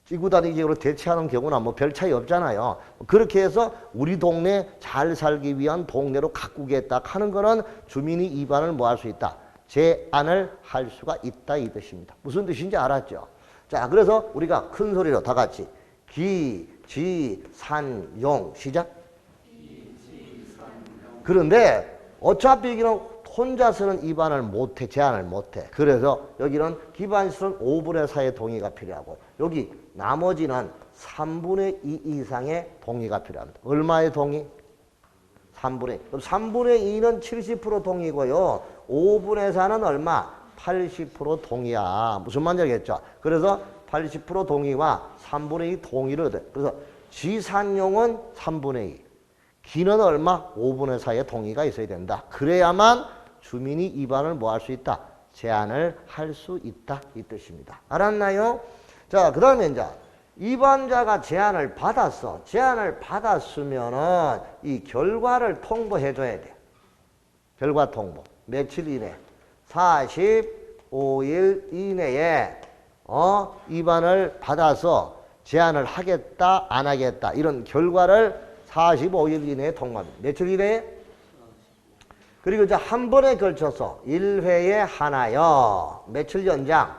지구 단위 계획으로 대체하는 경우나 뭐 별 차이 없잖아요. 그렇게 해서 우리 동네 잘 살기 위한 동네로 가꾸겠다 하는 거는 주민이 입안을 뭐 할 수 있다. 제안을 할 수가 있다 이 뜻입니다. 무슨 뜻인지 알았죠? 자, 그래서 우리가 큰 소리로 다 같이 기, 지, 산, 용 시작. 그런데 어차피 여기는 혼자서는 입안을 못해, 제안을 못해. 그래서 여기는 기반시설은 5분의 4의 동의가 필요하고 여기 나머지는 3분의 2 이상의 동의가 필요합니다. 얼마의 동의? 3분의 2. 그럼 3분의 2는 70% 동의고요. 5분의 4는 얼마? 80% 동의야. 무슨 말인지 알겠죠? 그래서 80% 동의와 3분의 2 동의를 얻어요. 그래서 지산용은 3분의 2. 기는 얼마? 5분의 4의 동의가 있어야 된다. 그래야만 주민이 입안을 뭐 할 수 있다? 제안을 할 수 있다. 이 뜻입니다. 알았나요? 자, 그 다음에 이제 입안자가 제안을 받았어. 제안을 받았으면은 이 결과를 통보해줘야 돼. 결과 통보. 며칠 이내? 45일 이내에 입안을 받아서 제안을 하겠다, 안 하겠다 이런 결과를 45일 이내에 통보합니다. 며칠 이내에? 그리고 이제 한 번에 걸쳐서 1회에 하나여 며칠 연장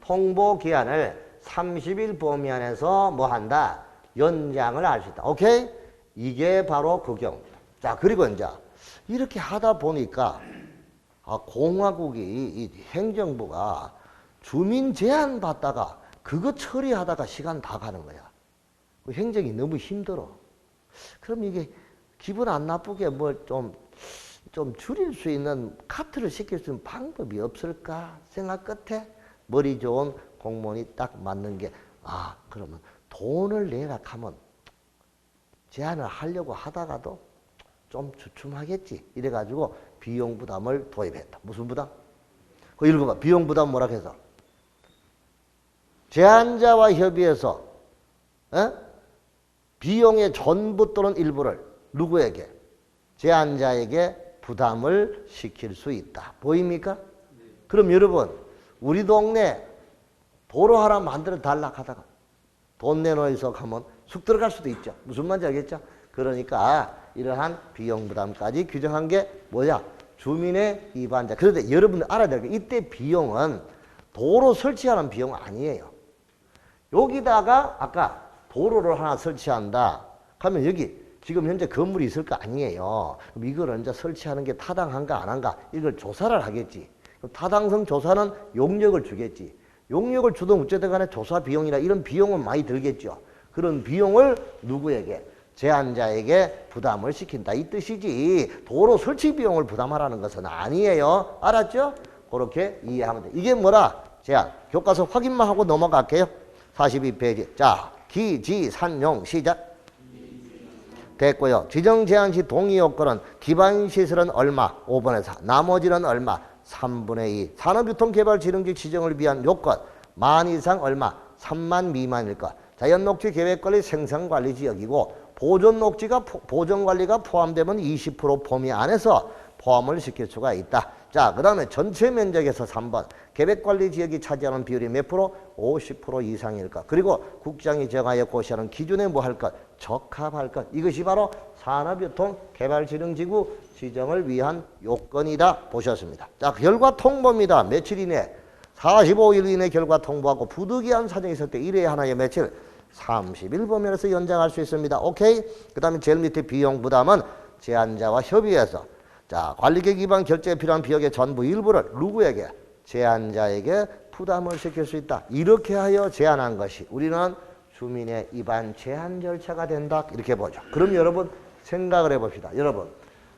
통보 기한을 30일 범위 안에서 뭐 한다? 연장을 할 수 있다. 오케이? 이게 바로 그 경우입니다. 자, 그리고 이제 이렇게 하다 보니까 공화국이 이 행정부가 주민 제안 받다가 그거 처리하다가 시간 다 가는 거야. 행정이 너무 힘들어. 그럼 이게 기분 안 나쁘게 뭘 좀 줄일 수 있는 카트를 시킬 수 있는 방법이 없을까 생각 끝에 머리 좋은 공무원이 딱 맞는 게 그러면 돈을 내라 하면 제안을 하려고 하다가도 좀 주춤하겠지. 이래가지고 비용 부담을 도입했다. 무슨 부담? 그 읽어봐. 비용 부담 뭐라 해서? 제안자와 협의해서 비용의 전부 또는 일부를 누구에게? 제안자에게 부담을 시킬 수 있다. 보입니까? 네. 그럼 여러분 우리 동네 도로 하나 만들어 달라 하다가 돈 내놓아서 가면 쑥 들어갈 수도 있죠. 무슨 말인지 알겠죠? 그러니까 이러한 비용 부담까지 규정한 게 뭐야? 주민의 입안자. 그런데 여러분들 알아야 될 게 이때 비용은 도로 설치하는 비용 아니에요. 여기다가 아까 도로를 하나 설치한다 하면 여기 지금 현재 건물이 있을 거 아니에요. 그럼 이걸 이제 설치하는 게 타당한가 안 한가 이걸 조사를 하겠지. 그럼 타당성 조사는 용역을 주겠지. 용역을 주든 어쨌든 간에 조사 비용이나 이런 비용은 많이 들겠죠. 그런 비용을 누구에게? 제한자에게 부담을 시킨다 이 뜻이지 도로 설치 비용을 부담하라는 것은 아니에요. 알았죠? 그렇게 이해하면 돼. 이게 뭐라? 제한. 교과서 확인만 하고 넘어갈게요. 42페이지. 자, 기지산용 시작. 됐고요. 지정 제한 시 동의 요건은 기반 시설은 얼마? 5분의 4. 나머지는 얼마? 3분의 2. 산업유통개발진흥직 지정을 위한 요건. 만 이상 얼마? 3만 미만일 것. 자연녹지 계획관리 생산관리지역이고 보존관리가 포함되면 20% 범위 안에서 포함을 시킬 수가 있다. 자, 그 다음에 전체 면적에서 3번. 계획관리지역이 차지하는 비율이 몇 프로? 50% 이상일 것. 그리고 국장이 정하여 고시하는 기준에 뭐 할 것? 적합할 것. 이것이 바로 산업유통개발진흥지구 지정을 위한 요건이다. 보셨습니다. 자, 결과 통보입니다. 며칠 이내? 45일 이내 결과 통보하고 부득이한 사정이 있을 때 1회 하나의 며칠? 30일 범위에서 연장할 수 있습니다. 오케이? 그 다음에 제일 밑에 비용 부담은 제한자와 협의해서 자, 관리계획 위반 결제에 필요한 비용의 전부 일부를 누구에게? 제한자에게 부담을 시킬 수 있다. 이렇게 하여 제한한 것이 우리는 주민의 위반 제한 절차가 된다. 이렇게 보죠. 그럼 여러분 생각을 해봅시다. 여러분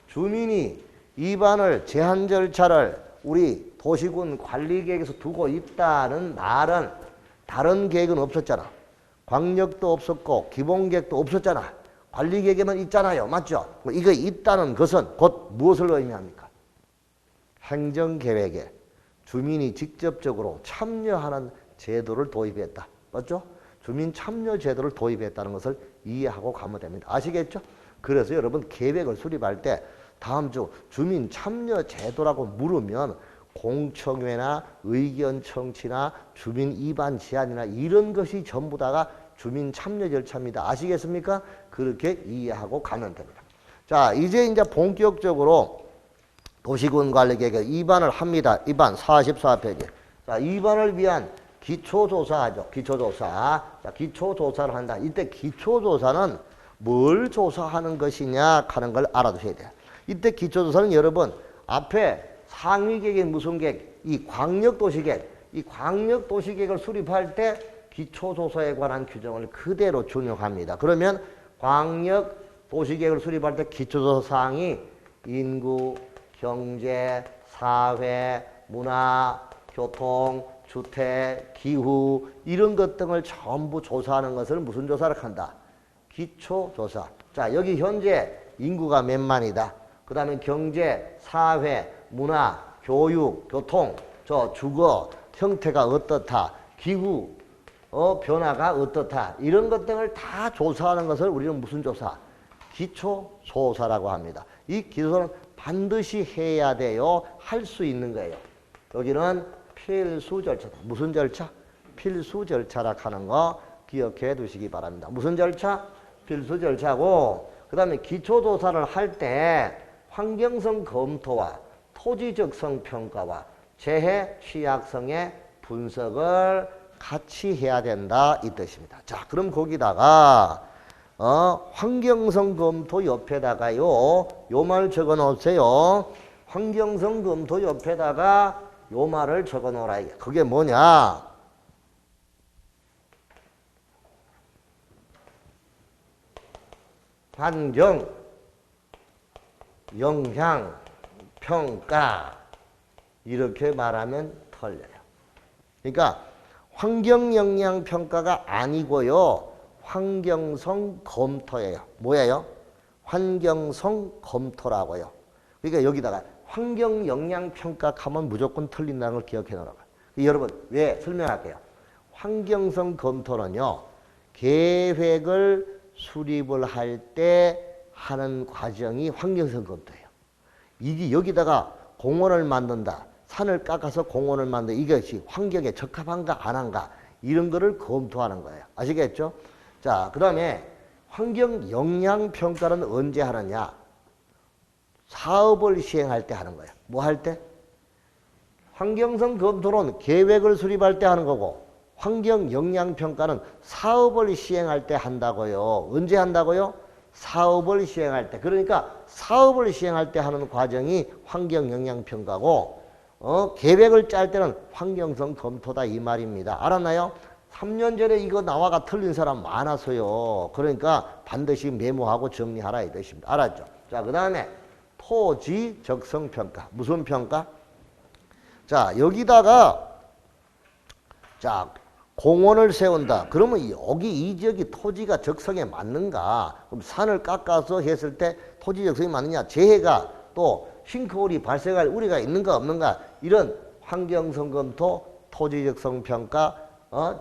주민이 위반을 제한 절차를 우리 도시군 관리계획에서 두고 있다는 말은 다른 계획은 없었잖아. 광역도 없었고 기본계획도 없었잖아. 관리계획에는 있잖아요. 맞죠? 이거 있다는 것은 곧 무엇을 의미합니까? 행정계획에 주민이 직접적으로 참여하는 제도를 도입했다. 맞죠? 주민 참여 제도를 도입했다는 것을 이해하고 가면 됩니다. 아시겠죠? 그래서 여러분 계획을 수립할 때 다음 주 주민 참여 제도라고 물으면 공청회나 의견 청취나 주민 위반 제한이나 이런 것이 전부 다가 주민 참여 절차입니다. 아시겠습니까? 그렇게 이해하고 가면 됩니다. 자, 이제 본격적으로 도시군 관리계획 위반을 합니다. 위반 44페이지. 자, 위반을 위한 기초조사하죠. 기초조사. 자, 기초조사를 한다. 이때 기초조사는 뭘 조사하는 것이냐 하는 걸 알아두셔야 돼요. 이때 기초조사는 여러분 앞에 상위계획이 무슨 계획? 이 광역도시계획. 이 광역도시계획을 수립할 때 기초조사에 관한 규정을 그대로 준용합니다. 그러면 광역도시계획을 수립할 때 기초조사 사항이 인구, 경제, 사회, 문화, 교통, 주택, 기후 이런 것 등을 전부 조사하는 것을 무슨 조사를 한다? 기초조사. 자, 여기 현재 인구가 몇 만이다. 그 다음에 경제, 사회, 문화, 교육, 교통, 주거 형태가 어떻다. 기후 변화가 어떻다. 이런 것 등을 다 조사하는 것을 우리는 무슨 조사? 기초조사라고 합니다. 이 기초조사는 반드시 해야 돼요. 할 수 있는 거예요. 여기는 필수 절차다. 무슨 절차? 필수 절차라 하는 거 기억해 두시기 바랍니다. 무슨 절차? 필수 절차고 그 다음에 기초조사를 할 때 환경성 검토와 토지적성 평가와 재해 취약성의 분석을 같이 해야 된다 이 뜻입니다. 자, 그럼 거기다가 환경성 검토 옆에다가요 요 말 적어 놓으세요. 환경성 검토 옆에다가 요 말을 적어 놓으라. 그게 뭐냐? 환경 영향 평가 이렇게 말하면 틀려요. 그러니까 환경 영향 평가가 아니고요. 환경성 검토예요. 뭐예요? 환경성 검토라고요. 그러니까 여기다가 환경 영향 평가 하면 무조건 틀린다는 걸 기억해 놓으라고. 여러분 왜 설명할게요. 환경성 검토는요. 계획을 수립을 할 때 하는 과정이 환경성 검토예요. 이게 여기다가 공원을 만든다. 산을 깎아서 공원을 만든다. 이것이 환경에 적합한가 안 한가 이런 거를 검토하는 거예요. 아시겠죠? 자, 그 다음에 환경 영향 평가는 언제 하느냐? 사업을 시행할 때 하는 거예요. 뭐 할 때? 환경성 검토는 계획을 수립할 때 하는 거고 환경 영향 평가는 사업을 시행할 때 한다고요. 언제 한다고요? 사업을 시행할 때, 그러니까 사업을 시행할 때 하는 과정이 환경영향평가고 계획을 짤 때는 환경성 검토다 이 말입니다. 알았나요? 3년 전에 이거 나와가 틀린 사람 많아서요. 그러니까 반드시 메모하고 정리하라 이 뜻입니다. 알았죠? 자, 그 다음에 토지 적성 평가. 무슨 평가? 자, 여기다가 자, 공원을 세운다. 그러면 여기 이 지역이 토지가 적성에 맞는가? 그럼 산을 깎아서 했을 때 토지 적성이 맞느냐? 재해가 또 싱크홀이 발생할 우려가 있는가 없는가? 이런 환경성 검토, 토지 적성 평가,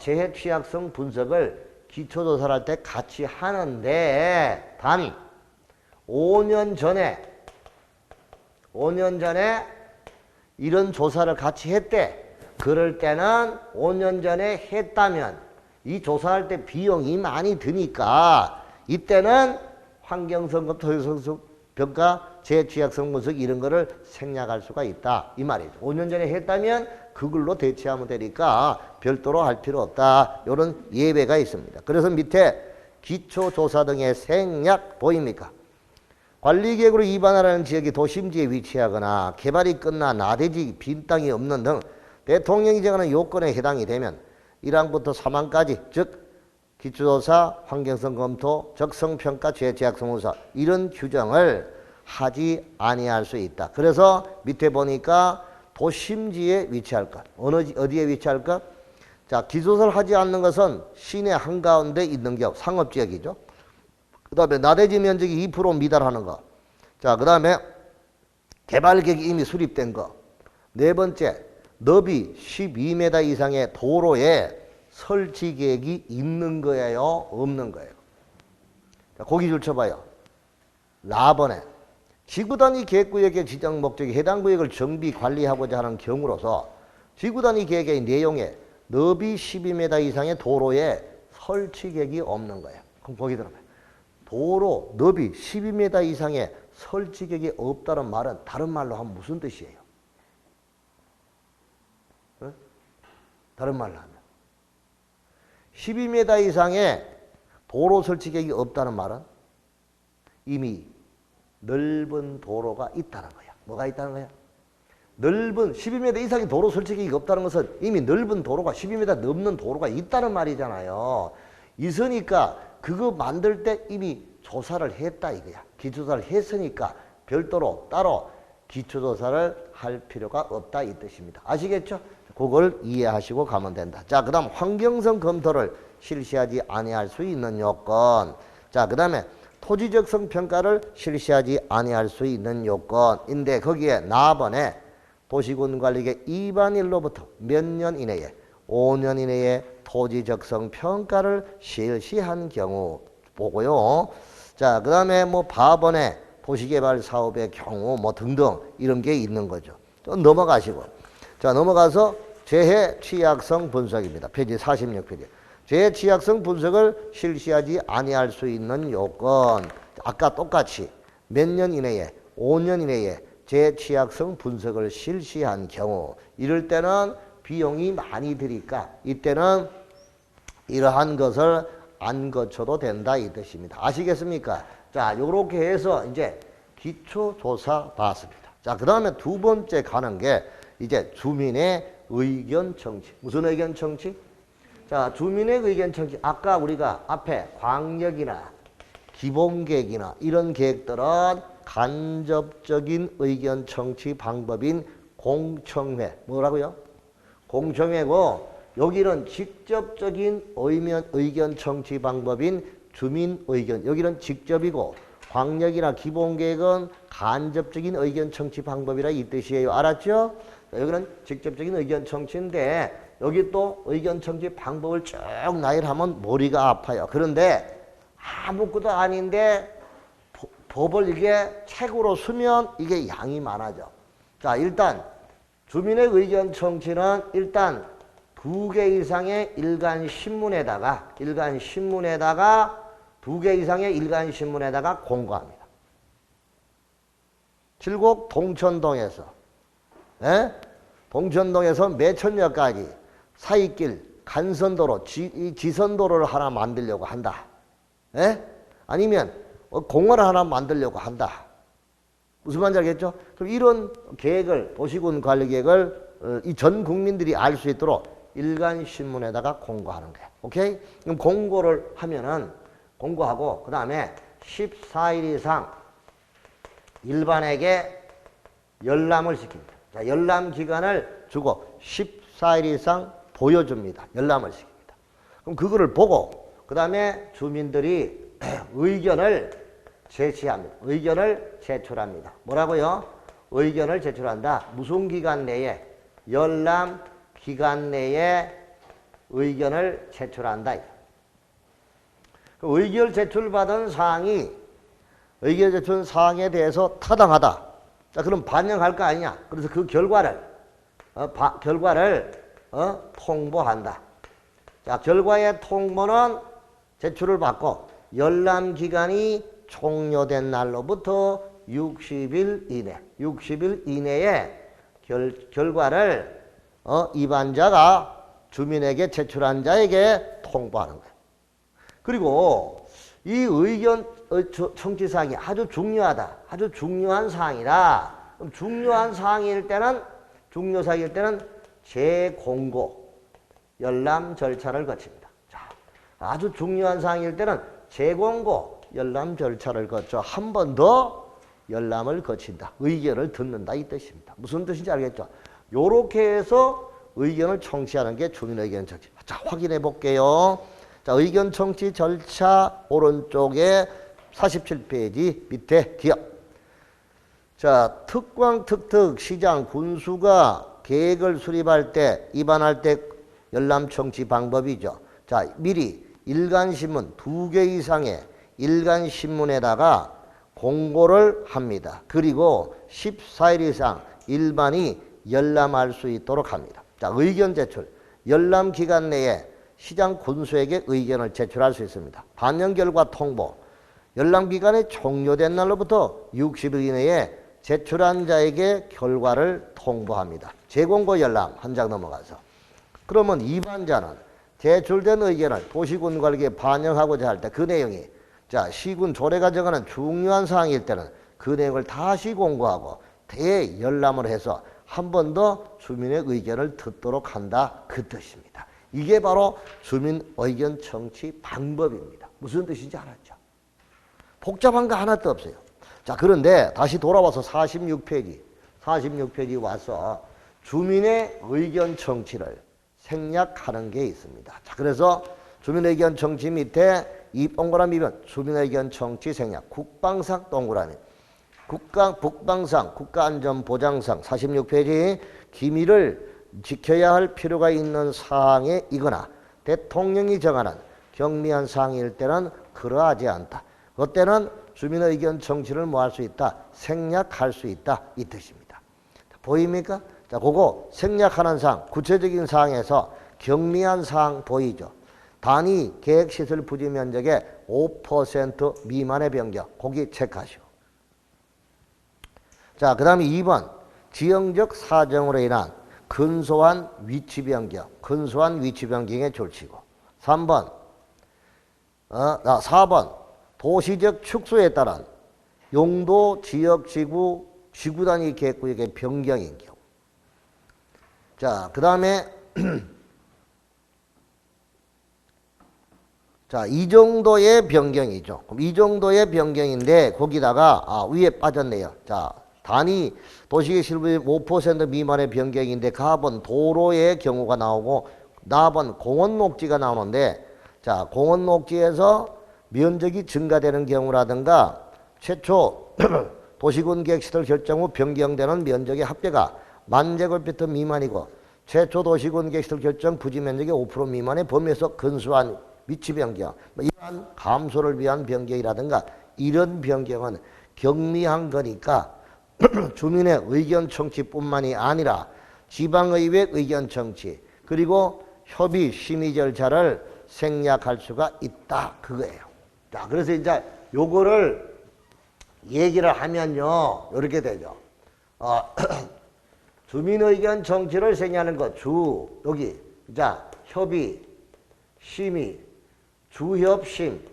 재해 취약성 분석을 기초조사를 할 때 같이 하는데 단 5년 전에 이런 조사를 같이 했대. 그럴 때는 5년 전에 했다면 이 조사할 때 비용이 많이 드니까 이때는 환경성 검토, 토지적성 평가, 재해 취약성 분석 이런 거를 생략할 수가 있다 이 말이죠. 5년 전에 했다면 그걸로 대체하면 되니까 별도로 할 필요 없다. 이런 예외가 있습니다. 그래서 밑에 기초조사 등의 생략 보입니까? 관리계획으로 위반하라는 지역이 도심지에 위치하거나 개발이 끝나 나대지 빈 땅이 없는 등 대통령이 정하는 요건에 해당이 되면 1항부터 3항까지 즉 기초조사, 환경성 검토, 적성평가, 재해취약성 조사 이런 규정을 하지 아니할 수 있다. 그래서 밑에 보니까 도심지에 위치할 것. 어디에 위치할 것? 자, 기초조사를 하지 않는 것은 시내 한가운데 있는 경우 상업지역이죠. 그 다음에 나대지 면적이 2% 미달하는 거. 자, 그 다음에 개발계획이 이미 수립된 거. 네 번째, 너비 12m 이상의 도로에 설치 계획이 있는 거예요? 없는 거예요? 자, 고기 줄 쳐봐요. 라번에 지구단위 계획구역의 지정 목적이 해당 구역을 정비 관리하고자 하는 경우로서 지구단위 계획의 내용에 너비 12m 이상의 도로에 설치 계획이 없는 거예요. 그럼 보기 들어봐요. 도로 너비 12m 이상의 설치 계획이 없다는 말은 다른 말로 하면 무슨 뜻이에요? 응? 다른 말로 하면 12m 이상의 도로 설치 계획이 없다는 말은 이미 넓은 도로가 있다는 거야. 뭐가 있다는 거야? 넓은 12m 이상의 도로 설치 계획이 없다는 것은 이미 넓은 도로가 12m 넘는 도로가 있다는 말이잖아요. 있으니까 그거 만들 때 이미 조사를 했다 이거야. 기초조사를 했으니까 별도로 따로 기초조사를 할 필요가 없다 이 뜻입니다. 아시겠죠? 그걸 이해하시고 가면 된다. 자, 그 다음 환경성 검토를 실시하지 아니할 수 있는 요건. 자, 그 다음에 토지적성 평가를 실시하지 아니할 수 있는 요건인데 거기에 나번에 도시군관리계 위반일로부터 몇 년 이내에 5년 이내에 토지적성 평가를 실시한 경우 보고요. 자, 그 다음에 뭐 바번에 도시개발 사업의 경우 뭐 등등 이런 게 있는 거죠. 좀 넘어가시고. 자, 넘어가서 재해 취약성 분석입니다. 페이지 46페이지. 재해 취약성 분석을 실시하지 아니할 수 있는 요건. 아까 똑같이 몇 년 이내에 5년 이내에 재해 취약성 분석을 실시한 경우 이럴 때는 비용이 많이 드니까 이때는 이러한 것을 안 거쳐도 된다 이 뜻입니다. 아시겠습니까? 자, 요렇게 해서 이제 기초조사 봤습니다. 자, 그 다음에 두 번째 가는 게 이제 주민의 의견 청취. 무슨 의견 청취? 자, 주민의 의견 청취. 아까 우리가 앞에 광역이나 기본계획이나 이런 계획들은 간접적인 의견 청취 방법인 공청회. 뭐라고요? 공청회고 여기는 직접적인 의견 청취 방법인 주민 의견. 여기는 직접이고 광역이나 기본계획은 간접적인 의견 청취 방법이라 이 뜻이에요. 알았죠? 여기는 직접적인 의견 청취인데 여기 또 의견 청취 방법을 쭉 나열하면 머리가 아파요. 그런데 아무것도 아닌데 법을 이게 책으로 쓰면 이게 양이 많아져. 자, 일단 주민의 의견 청취는 일단 2개 이상의 일간신문에다가 2개 이상의 일간신문에다가 공고합니다. 칠곡 동천동에서 동천동에서 매천역까지 사이길 간선도로 지선도로를 하나 만들려고 한다. 아니면 공원을 하나 만들려고 한다. 무슨 말인지 알겠죠? 그럼 이런 계획을, 도시군 관리 계획을 이 전 국민들이 알 수 있도록 일간신문에다가 공고하는 거야. 오케이? 그럼 공고를 하면은, 공고하고, 그 다음에 14일 이상 일반에게 열람을 시킵니다. 자, 열람 기간을 주고 14일 이상 보여줍니다. 열람을 시킵니다. 그럼 그거를 보고, 그 다음에 주민들이 의견을 제시합니다. 의견을 제출합니다. 뭐라고요? 의견을 제출한다. 무슨 기간 내에? 열람 기간 내에 의견을 제출한다. 의견 제출받은 사항이 의견 제출 사항에 대해서 타당하다. 자, 그럼 반영할 거 아니냐? 그래서 그 결과를 통보한다. 자, 결과의 통보는 제출을 받고 열람 기간이 종료된 날로부터 60일 이내에 결과를 입안자가 주민에게 제출한 자에게 통보하는 거예요. 그리고 이 의견 청취사항이 아주 중요하다. 아주 중요한 사항이다. 중요한 사항일 때는 재공고, 열람 절차를 거칩니다. 자, 아주 중요한 사항일 때는 재공고, 열람 절차를 거쳐 한 번 더 열람을 거친다. 의견을 듣는다 이 뜻입니다. 무슨 뜻인지 알겠죠? 요렇게 해서 의견을 청취하는 게 주민의견 청취. 자, 확인해 볼게요. 자, 의견 청취 절차 오른쪽에 47페이지 밑에 기억. 자, 특광, 특특, 시장, 군수가 계획을 수립할 때, 입안할 때 열람 청취 방법이죠. 자, 미리 일간신문 2개 이상의 일간신문에다가 공고를 합니다. 그리고 14일 이상 일반이 열람할 수 있도록 합니다. 자, 의견 제출. 열람 기간 내에 시장 군수에게 의견을 제출할 수 있습니다. 반영 결과 통보. 열람 기간이 종료된 날로부터 60일 이내에 제출한 자에게 결과를 통보합니다. 재공고 열람 한 장 넘어가서. 그러면 입안자는 제출된 의견을 도시군 관리에 반영하고자 할 때 그 내용이 자, 시군 조례가 정하는 중요한 사항일 때는 그 내용을 다시 공고하고 대열람을 해서 한 번 더 주민의 의견을 듣도록 한다. 그 뜻입니다. 이게 바로 주민 의견 청취 방법입니다. 무슨 뜻인지 알았죠? 복잡한 거 하나도 없어요. 자, 그런데 다시 돌아와서 46페이지 와서 주민의 의견 청취를 생략하는 게 있습니다. 자, 그래서 주민의 의견 청취 밑에 이 동그라미면 주민의 의견 청취 생략, 국방상 동그라미, 북방상, 국가안전보장상 46페이지 기밀을 지켜야 할 필요가 있는 사항에 이거나 대통령이 정하는 경미한 사항일 때는 그러하지 않다. 그때는 주민의 의견 청취를 뭐 할 수 있다? 생략할 수 있다. 이 뜻입니다. 보입니까? 자, 그거 생략하는 사항, 구체적인 사항에서 경미한 사항 보이죠? 단위 계획시설 부지 면적의 5% 미만의 변경, 거기 체크하시오. 자, 그 다음에 2번, 지형적 사정으로 인한 근소한 위치 변경의 조치고. 4번, 도시적 축소에 따른 용도 지역 지구 단위 계획구역의 변경인 경우. 자, 그 다음에 자, 이 정도의 변경이죠. 그럼 이 정도의 변경인데 거기다가 위에 빠졌네요. 자, 단위 도시계 실부의 5% 미만의 변경인데 가번 도로의 경우가 나오고 나번 공원 녹지가 나오는데 자, 공원 녹지에서 면적이 증가되는 경우라든가 최초 도시군 계획시설 결정 후 변경되는 면적의 합계가 10,000제곱미터 미만이고 최초 도시군 계획시설 결정 부지 면적의 5% 미만의 범위에서 근소한 위치 변경, 이러한 감소를 위한 변경이라든가 이런 변경은 경미한 거니까 주민의 의견 청취뿐만이 아니라 지방의회 의견 청취 그리고 협의 심의 절차를 생략할 수가 있다 그거예요. 자, 그래서 이제 요거를 얘기를 하면요 이렇게 되죠. 주민의견 청취를 생략하는 것 여기 자 협의 심의 주협심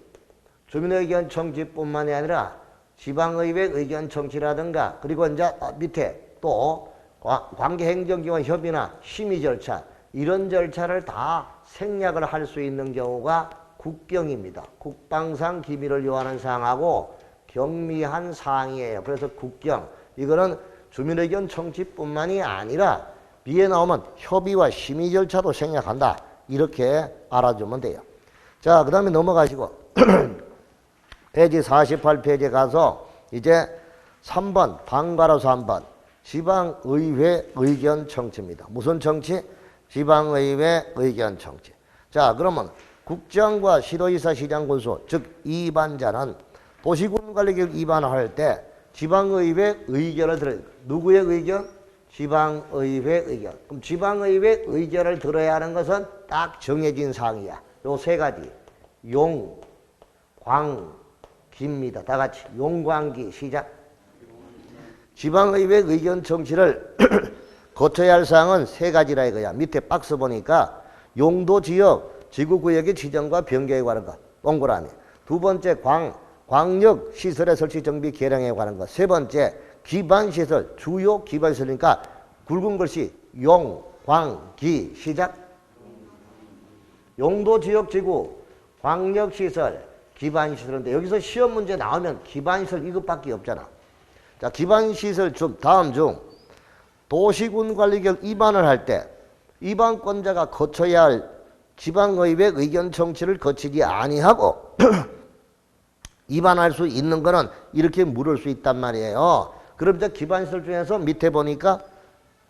주민의견 청취뿐만이 아니라 지방의회 의견 청취라든가 그리고 이제 밑에 또 관계행정기관 협의나 심의 절차 이런 절차를 다 생략을 할 수 있는 경우가 국경입니다. 국방상 기밀을 요하는 사항하고 경미한 사항이에요. 그래서 국경 이거는 주민의견 청취뿐만이 아니라 위에 나오면 협의와 심의 절차도 생략한다. 이렇게 알아주면 돼요. 자, 그 다음에 넘어가시고 페이지 48페이지에 가서 이제 3번 방가로서 3번 지방의회 의견 청취입니다. 무슨 청취? 지방의회 의견 청취. 자, 그러면 국장과 시도지사 시장군수 즉 이반자는 도시군관리계획 위반할 때 지방의회 의견을 들어야 돼요. 누구의 의견? 지방의회 의견. 그럼 지방의회 의견을 들어야 하는 것은 딱 정해진 사항이야. 요 세 가지. 용, 광, 기입니다. 다 같이. 용광기 시작. 지방의회 의견 청취를 거쳐야 할 사항은 세 가지라 이거야. 밑에 박스 보니까 용도지역, 지구구역의 지정과 변경에 관한 것. 동그라미. 두 번째 광역 시설의 설치 정비 개량에 관한 것. 세 번째 기반시설, 주요 기반시설이니까 굵은 글씨 용, 광, 기 시작. 용도지역지구, 광역시설, 기반시설인데 여기서 시험 문제 나오면 기반시설 이것밖에 없잖아. 자, 기반시설 중 다음 중 도시군관리계획 위반을 할 때 위반권자가 거쳐야 할 지방의회 의견 청취를 거치지 아니하고 위반할 수 있는 거는 이렇게 물을 수 있단 말이에요. 그럼 이제 기반시설 중에서 밑에 보니까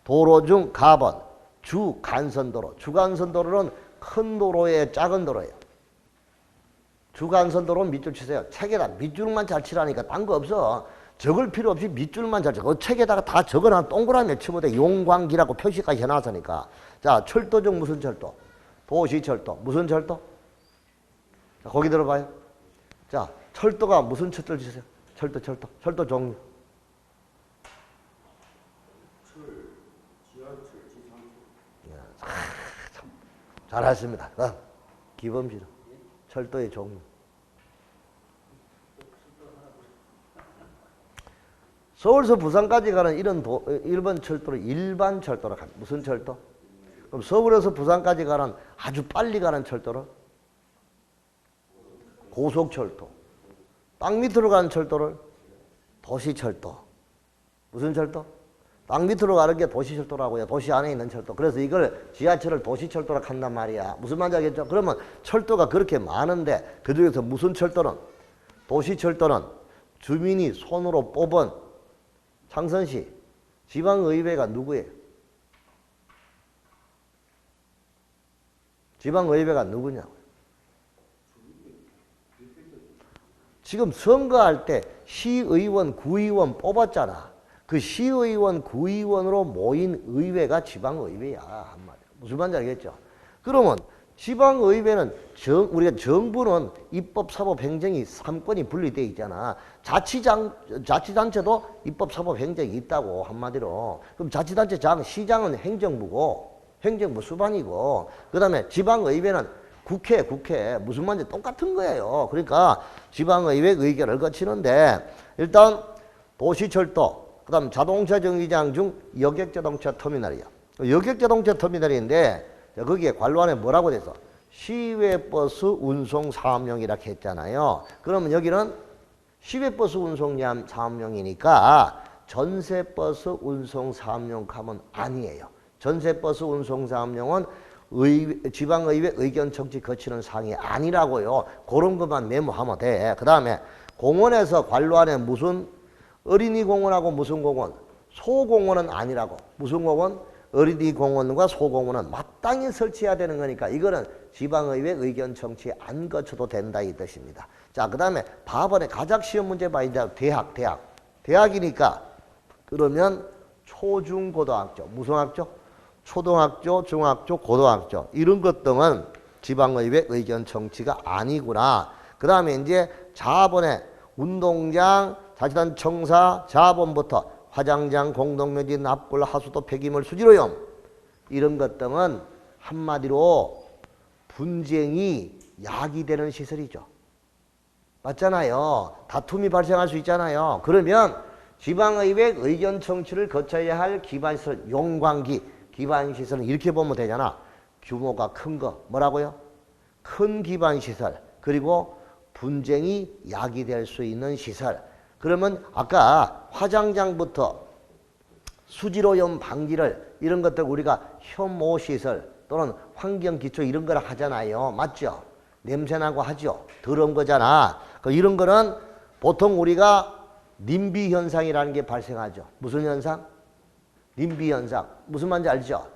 도로 중 가번 주간선도로. 주간선도로는 큰 도로에 작은 도로예요. 주간선도로는 밑줄 치세요. 책에다 밑줄만 잘 치라니까 딴 거 없어. 적을 필요 없이 밑줄만 잘 쳐. 그 책에다가 다 적어놔 동그라미 치면 돼. 용광기라고 표시까지 해놨으니까. 자, 철도 중 무슨 철도? 도시철도. 무슨 철도? 자, 거기 들어봐요. 자, 철도가 무슨 철도를 치세요? 철도 종류. 잘하셨습니다. 기범실 철도의 종류. 서울에서 부산까지 가는 이런 일반 철도를 일반 철도로 합니다. 무슨 철도? 그럼 서울에서 부산까지 가는 아주 빨리 가는 철도를 고속철도. 땅 밑으로 가는 철도를 도시철도. 무슨 철도? 땅 밑으로 가는 게 도시철도라고요. 도시 안에 있는 철도. 그래서 이걸 지하철을 도시철도라 한단 말이야. 무슨 말인지 알겠죠? 그러면 철도가 그렇게 많은데 그중에서 무슨 철도는? 도시철도는 주민이 손으로 뽑은 창선시 지방의회가 누구예요? 지방의회가 누구냐고요? 지금 선거할 때 시의원, 구의원 뽑았잖아. 그 시의원, 구의원으로 모인 의회가 지방의회야. 한마디로. 무슨 말인지 알겠죠? 그러면 지방의회는 우리가 정부는 입법, 사법, 행정이 3권이 분리되어 있잖아. 자치단체도 입법, 사법, 행정이 있다고 한마디로. 그럼 자치단체 시장은 행정부고 행정부 수반이고 그 다음에 지방의회는 국회 무슨 말인지 똑같은 거예요. 그러니까 지방의회 의견을 거치는데 일단 도시철도 그 다음 자동차 정류장 중 여객자동차 터미널이요. 여객자동차 터미널인데 거기에 관로안에 뭐라고 돼서 시외버스 운송사업용이라고 했잖아요. 그러면 여기는 시외버스 운송사업용이니까 전세버스 운송사업용 하면 아니에요. 전세버스 운송사업용은 지방의회 의견 청취 거치는 사항이 아니라고요. 그런 것만 메모하면 돼. 그 다음에 공원에서 관로안에 무슨 어린이 공원하고 무슨 공원? 소공원은 아니라고. 무슨 공원? 어린이 공원과 소공원은 마땅히 설치해야 되는 거니까 이거는 지방의회 의견 청취 안 거쳐도 된다 이 뜻입니다. 자, 그 다음에 바번에 가작 시험 문제 봐. 이제 대학이니까 그러면 초중고등학교 무슨 학교? 초등학교, 중학교, 고등학교 이런 것 등은 지방의회 의견 청취가 아니구나. 그 다음에 이제 자본에 운동장, 자치단 청사, 자본부터 화장장, 공동묘지, 납골, 하수도, 폐기물, 수질오염 이런 것 등은 한마디로 분쟁이 야기되는 시설이죠. 맞잖아요. 다툼이 발생할 수 있잖아요. 그러면 지방의회 의견 청취를 거쳐야 할 기반시설, 용광기, 기반시설은 이렇게 보면 되잖아. 규모가 큰 거, 뭐라고요? 큰 기반시설, 그리고 분쟁이 야기될 수 있는 시설. 그러면 아까 화장장부터 수질오염 방지를 이런 것들 우리가 혐오시설 또는 환경기초 이런 걸 하잖아요. 맞죠? 냄새나고 하죠. 더러운 거잖아. 이런 거는 보통 우리가 님비 현상이라는 게 발생하죠. 무슨 현상? 님비 현상. 무슨 말인지 알죠?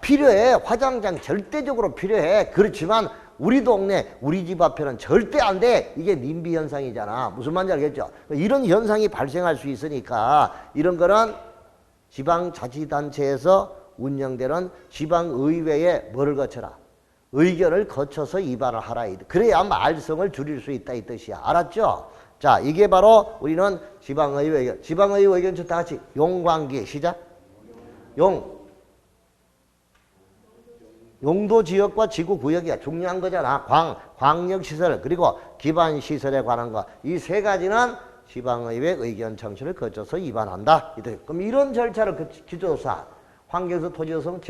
필요해. 화장장 절대적으로 필요해. 그렇지만 우리 동네, 우리 집 앞에는 절대 안 돼. 이게 님비 현상이잖아. 무슨 말인지 알겠죠? 이런 현상이 발생할 수 있으니까 이런 거는 지방자치단체에서 운영되는 지방의회에 뭐를 거쳐라? 의견을 거쳐서 입안을 하라. 그래야 말썽을 줄일 수 있다 이 뜻이야. 알았죠? 자, 이게 바로 우리는 지방의회 의견. 지방의회 의견 다 같이 용광기 시작. 용도지역과 지구구역이야. 중요한 거잖아. 광역시설 그리고 기반시설에 관한 거. 이 세 가지는 지방의회 의견 청취를 거쳐서 입안한다. 그럼 이런 절차를 기초조사, 환경에서 토지조성,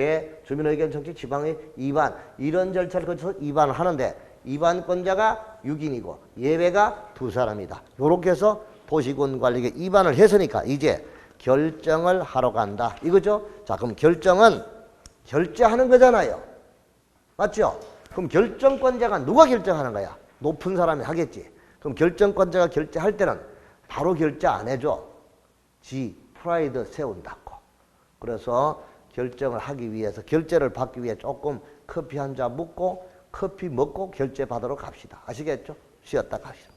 주민의견 청취, 지방의 입안 이런 절차를 거쳐서 입안을 하는데 입안권자가 6인이고 예외가 2사람이다. 요렇게 해서 도시군 관리계 입안을 했으니까 이제 결정을 하러 간다. 이거죠? 자, 그럼 결정은 결제하는 거잖아요. 맞죠? 그럼 결정권자가 누가 결정하는 거야? 높은 사람이 하겠지. 그럼 결정권자가 결제할 때는 바로 결제 안 해줘. 프라이드 세운다고. 그래서 결정을 하기 위해서 결제를 받기 위해 조금 커피 한 잔 먹고 커피 먹고 결제 받으러 갑시다. 아시겠죠? 쉬었다 갑시다.